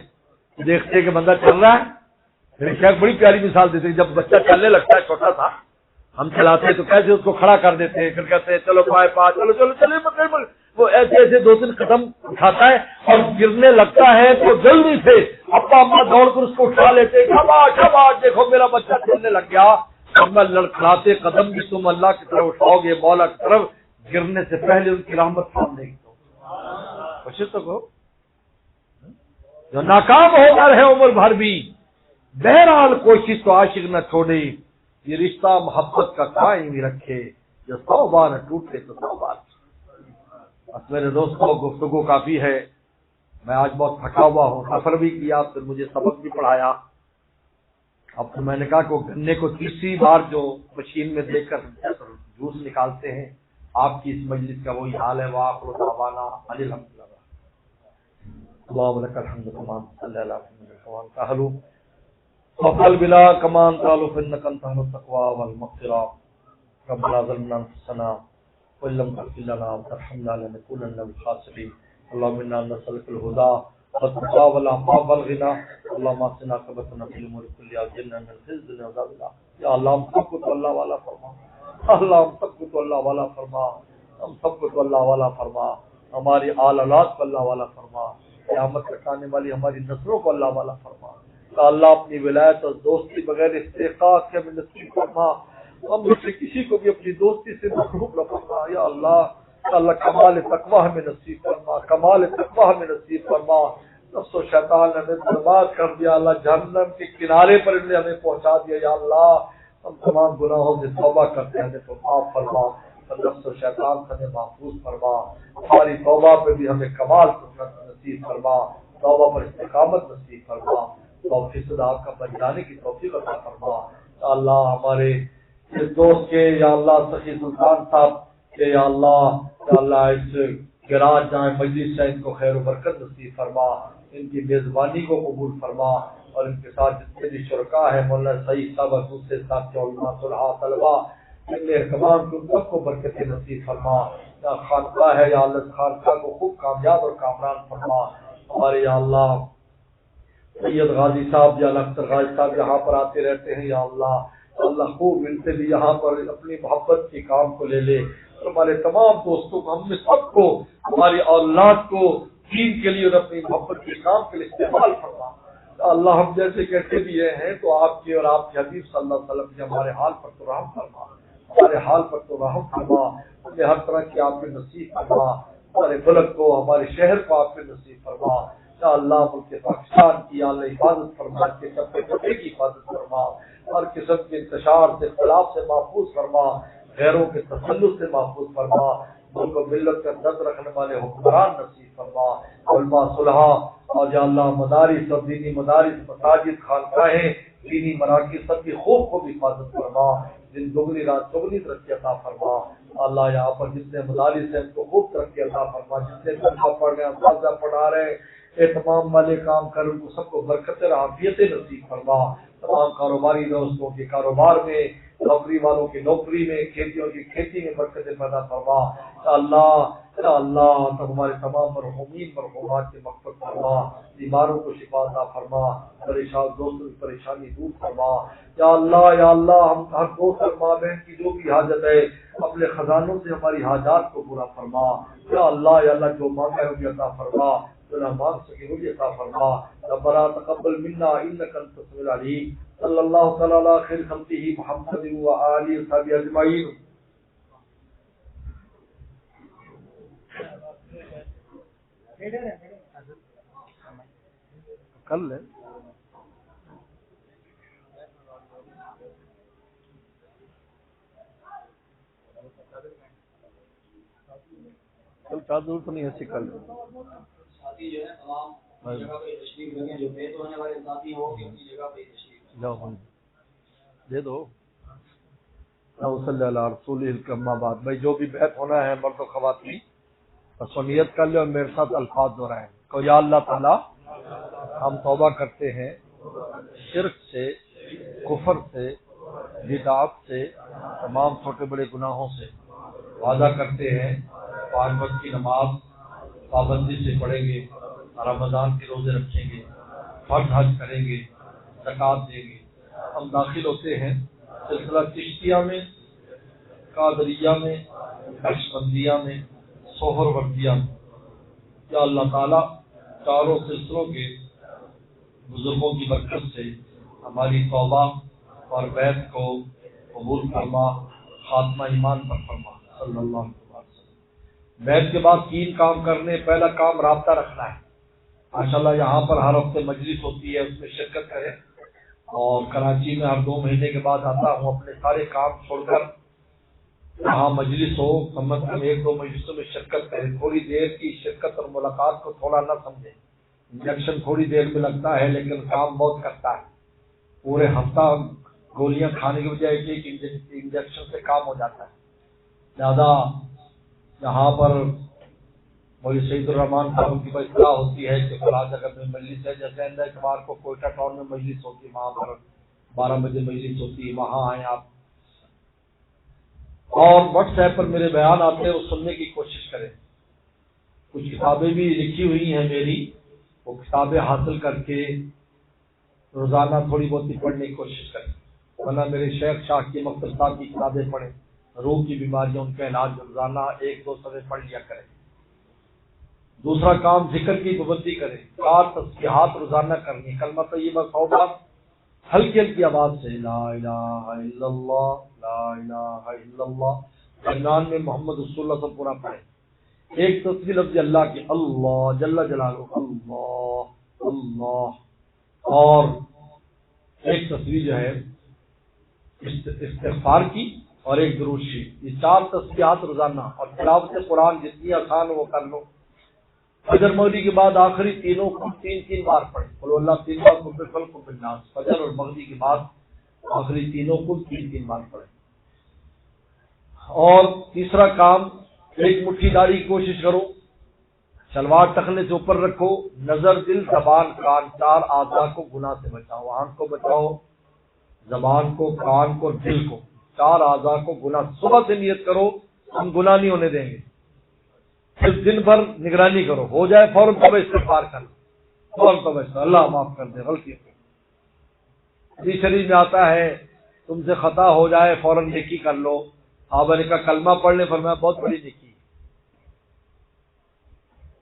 دیکھتے ہیں کہ بندہ چل رہا ہے. میرے شیخ بڑی پیاری مثال دیتے ہیں، جب بچہ چلنے لگتا ہے چھوٹا تھا، ہم چلاتے ہیں تو کیسے اس کو کھڑا کر دیتے ہیں، پھر کہتے ہیں چلو پائے پا چلو چلو چلے مکمل. وہ ایسے ایسے 2 3 قدم اٹھاتا ہے اور گرنے لگتا ہے تو جلدی سے ابا اما دوڑ کر اس کو اٹھا لیتے ہیں، شاباش شاباش دیکھو میرا بچہ چلنے لگ گیا. اور میں لڑکھڑاتے قدم بھی تم اللہ کی طرف اٹھاؤ گے، مولا کی طرف، گرنے سے پہلے ان کی رحمت سامنے گی. خوشی تو کہو جو ناکام ہوتا رہے عمر بھر بھی، بہرحال کوشش تو عاشق نہ چھوڑے، یہ رشتہ محبت کا قائم ہی رکھے، جو 100 بار نہ ٹوٹے تو 100 بار. بس میرے دوستوں گفتگو کافی ہے، میں آج بہت تھکا ہوا ہوں، سفر بھی کیا، پھر مجھے سبق بھی پڑھایا. اب تو میں نے کہا کہ گنے کو تیسری بار جو مشین میں دیکھ کر جوس نکالتے ہیں، آپ کی اس مجلس کا وہی حال ہے. وآخر دعوانا ان الحمدللہ. اللهم لك الحمد كما صلى على محمد كما تهلو وقل بلا كما تعلو انك انت التقوى والمغفرة. ربنا ظلمنا انفسنا وان لم تغفر لنا وترحمنا لنكونن من الخاسرين. اللهم انا نسألك الهدى والتقى والعفاف والغنى. اللهم اصلنا عاقبتنا في الامور كلها واجرنا من خزي وعذاب الآخرة. یا اللہ ہم سب کو تو اللہ والا فرما، اللہ ہم سب کو تو اللہ والا فرما، ہم سب کو تو اللہ والا فرما، ہماری آل اولاد کو اللہ والا فرما، قیامت تک آنے والی ہماری نسلوں کو اللہ والا فرما. یا اللہ اپنی ولایت اور دوستی بغیر استحقاق کے ہمیں نصیب فرما، ہم میں سے کسی کو بھی اپنی دوستی سے محروم نہ فرما. یا اللہ کمال تقوی ہمیں نصیب فرما، کمال تقوی ہمیں نصیب فرما. نفس و شیطان نے ہمیں برباد کر دیا اللہ، جہنم کے کنارے پر انہیں ہمیں پہنچا دیا. یا اللہ ہم تمام گناہوں سے توبہ کرتے ہیں، ہمیں تو معاف فرما، نفس و شیطان سے ہمیں محفوظ فرما. ہماری توبہ پہ بھی ہمیں کمال نصیب فرما، توبہ پر استقامت نصیب فرما، 100% آپ کا بن جانے کی توفیق عطا فرما. یا اللہ ہمارے اس دوست کے، یا اللہ سخی سلطان صاحب کے، یا اللہ اس گراج جہاں مجلس ہے ان کو خیر و برکت نصیب فرما، ان کی میزبانی کو قبول فرما، اور ان کے ساتھ جتنے بھی شرکاء ہیں، مولانا سعید صاحب اور دوسرے ساتھی علماء صلحاء طلباء، ان کے اہتمام کو سب کو برکت نصیب فرما. یا خانقاہ ہے، یا اللہ خانقاہ کو خوب کامیاب اور کامران فرما. ہمارے یا اللہ سید غازی صاحب، یا اللہ اختر غازی صاحب یہاں پر آتے رہتے ہیں، یا اللہ خوب ان سے بھی یہاں پر اپنی محبت کے کام کو لے لے، اور ہمارے تمام دوستوں کو، ہم نے سب کو، ہماری اولاد کو دین کے لیے اور اپنی محبت کے کام کے لیے استعمال فرما. اللہ ہم جیسے کہتے بھی ہیں تو آپ کے اور آپ کے حبیب صلی اللہ علیہ وسلم نے ہمارے حال پر تو رحم فرما، ہمارے حال پر تو رحم فرما، ہمیں ہر طرح کی آپ کے نصیب فرما، ہمارے ملک کو، ہمارے شہر کو آپ کے نصیب فرما. یا اللہ ملک پاکستان کی یا اللہ حفاظت فرما، کے سب کے کی حفاظت فرما، ہر قسم کے انتشار سے، اختلاف سے محفوظ فرما، غیروں کے تسلط سے محفوظ فرما. ملک و ملت کا درد رکھنے والے حکمران نصیب فرما، علماء صلحاء، اور یا اللہ مدارس اور دینی مدارس، مساجد، خانقاہیں، دینی مراکز سب کی خوب خوب حفاظت فرما، دن دگنی رات چگنی ترقی عطا فرما. اللہ یہاں پر جتنے مدارس ہیں ان کو خوب ترقی عطا فرما، جتنے طلبہ پڑھ رہے ہیں، اساتذہ پڑھا رہے ہیں، اہتمام والے کام کر ان کو سب کو برکت اور عافیت نصیب فرما. تمام کاروباری دوستوں کے کاروبار میں، نوکری والوں کی نوکری میں، کھیتیوں کی کھیتی میں برکت پیدا فرما. یا اللہ تو ہمارے تمام مرحومین مرحومات کی مغفرت فرما، بیماروں کو شفا عطا فرما، پریشان دوستوں کی پریشانی دور فرما. یا اللہ ہم ہر دوست اور ماں بہن کی جو بھی حاجت ہے اپنے خزانوں سے ہماری حاجات کو پورا فرما. یا اللہ جو مانگا ہے وہ بھی عطا فرما، جو نہ مانگ سکے وہ بھی عطا فرما. ربنا تقبل منا انک انت السمیع العلیم. صلی اللہ تعالی علی خیر خلقہ محمد و آلہ وصحبہ اجمعین. کر لیں. کل دور تو نہیں ایسی کر لیں.
ساتھی جو ہے تمام جگہ پہ تشریف رکھیں، جو بیت ہونے والے ساتھی ہوں کہ اپنی جگہ پہ تشریف
جاؤ دے دو. صلی اللہ رسول الکریم بعد. بھائی جو بھی بیت ہونا ہے مرد و خواتین بس نیت کر لیں اور میرے ساتھ الفاظ دہرائیں. کہ یا اللہ تعالی ہم توبہ کرتے ہیں شرک سے، کفر سے، بدعت سے، تمام چھوٹے بڑے گناہوں سے. وعدہ کرتے ہیں 5 وقت کی نماز پابندی سے پڑھیں گے، رمضان کے روزے رکھیں گے، فرض حج کریں گے، زکوٰۃ دیں گے. ہم داخل ہوتے ہیں سلسلہ چشتیہ میں، قادریہ میں، نقشبندیہ میں، سہر وردیہ میں. یا اللہ تعالیٰ چاروں سلسلوں کے بزرگوں کی برکت سے ہماری توبہ اور بیت کو قبول فرما، خاتمہ ایمان پر فرما. صلی اللہ علیہ وسلم. بیت کے بعد 3 کام کرنے. پہلا کام رابطہ رکھنا ہے. ماشاءاللہ یہاں پر ہر ہفتے مجلس ہوتی ہے، اس میں شرکت کریں. اور کراچی میں ہر 2 مہینے کے بعد آتا ہوں. اپنے سارے کام چھوڑ کر جہاں مجلس ہو کم از کم 1-2 مجلسوں میں شرکت کریں. تھوڑی دیر کی شرکت اور ملاقات کو تھوڑا نہ سمجھیں. انجیکشن تھوڑی دیر میں لگتا ہے لیکن کام بہت کرتا ہے. پورے ہفتہ گولیاں کھانے کی بجائے ایک انجیکشن سے کام ہو جاتا ہے. زیادہ یہاں پر مولوی سعید الرحمان صاحب کی اصلاح ہوتی ہے کہ فلاں جگہ میں مجلس ہے. جیسے آئندہ اتوار کو کوئٹہ ٹاؤن میں مجلس ہوتی ہے، وہاں پر 12 بجے مجلس ہوتی ہے، وہاں آئیں آپ. اور واٹس ایپ پر میرے بیان آتے ہیں، وہ سننے کی کوشش کریں. کچھ کتابیں بھی لکھی ہوئی ہیں میری، وہ کتابیں حاصل کر کے روزانہ تھوڑی بہت ہی پڑھنے کی کوشش کریں. ورنہ میرے شیخ شاہ کی مقصد صاحب کی کتابیں پڑھیں. روح کی بیماریاں، ان کا علاج روزانہ 1-2 صفحے پڑھ لیا کریں. دوسرا کام ذکر کی پابندی کریں. 4 تسبیحات روزانہ کرنی. کلمہ طیبہ 100 بار ہلکی ہلکی آواز سے لا الہ الا اللہ لا الہ الا اللہ. درمیان میں محمد رسول اللہ سے پورا پڑھیں. ایک تصویر لفظ اللہ کی اللہ جل جلالہ اللہ اللہ، اور ایک تصویر جو ہے استغفار کی، اور ایک درود شریف. یہ 4 تسبیحات روزانہ. اور تلاوت قرآن جتنی آسان ہو وہ کر لو. فجر مغرب کے بعد آخری تینوں کو 3 بار پڑھیں. قل اللہ 3 بار، قل بالفلق قل بالناس. فجر اور مغرب کے بعد آخری تینوں کو 3 بار پڑھیں. اور تیسرا کام، ایک مٹھی داڑھی کی کوشش کرو. شلوار ٹخنے سے اوپر رکھو. نظر، دل، زبان، کان، 4 اعضاء کو گناہ سے بچاؤ. آنکھ کو بچاؤ، زبان کو، کان کو، دل کو. 4 اعضاء کو گناہ. صبح سے نیت کرو ہم گناہ نہیں ہونے دیں گے. صرف دن بھر نگرانی کرو، ہو جائے فوراً توبہ استغفار کر لو. فوراً توبہ استغفار، اللہ معاف کر دے غلطی. حدیث شریف میں آتا ہے تم سے خطا ہو جائے فوراً نیکی کر لو. آپ نے کہا کلمہ پڑھ لیں، فرمایا بہت بڑی نیکی.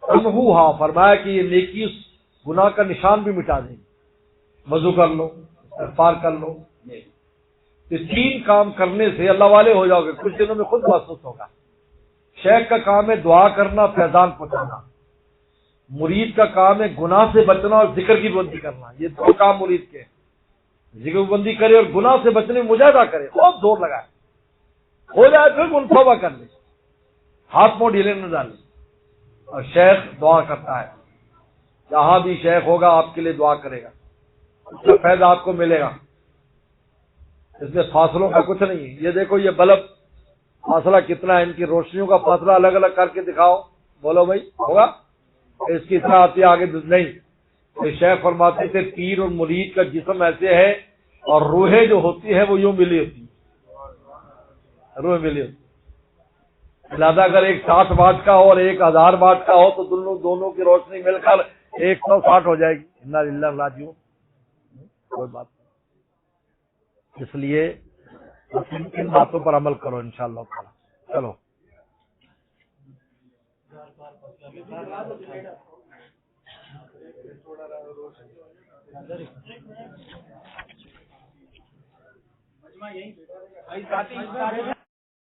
ہاں فرمایا کہ یہ نیکی اس گناہ کا نشان بھی مٹا دیں گے. وضو کر لو، استغفار کر لو. یہ 3 کام کرنے سے اللہ والے ہو جاؤ گے. کچھ دنوں میں خود محسوس ہوگا. شیخ کا کام ہے دعا کرنا، فیضان پہنچانا. مرید کا کام ہے گناہ سے بچنا اور ذکر کی بلندی کرنا. یہ 2 کام مرید کے. ذکر بلندی کرے اور گناہ سے بچنے میں مجاہدہ کرے، بہت زور لگائے. ہو جائے پھر ان توبہ کر لے، ہاتھ پاؤں ڈھیلے نہ ڈالے. اور شیخ دعا کرتا ہے، جہاں بھی شیخ ہوگا آپ کے لیے دعا کرے گا. اس کا فیض آپ کو ملے گا. اس میں فاصلوں کا کچھ نہیں ہے. یہ دیکھو یہ بلب فاصلہ کتنا ہے، ان کی روشنیوں کا فاصلہ الگ الگ کر کے دکھاؤ. بولو بھائی ہوگا؟ اس کی طرح آتی ہے آگے نہیں. یہ شیخ فرماتے تھے پیر اور مرید کا جسم ایسے ہے اور روحیں جو ہوتی ہے وہ یوں ملی ہوتی ہے، روح ملی ہوتی. لہٰذا اگر ایک 60 واٹ کا ہو اور ایک 1000 واٹ کا ہو تو دونوں کی روشنی مل کر 160 ہو جائے گی. انا للہ راجعون. کوئی بات نہیں. اس لیے ان باتوں پر عمل کرو انشاءاللہ تعالی. چلو
مجمع یہی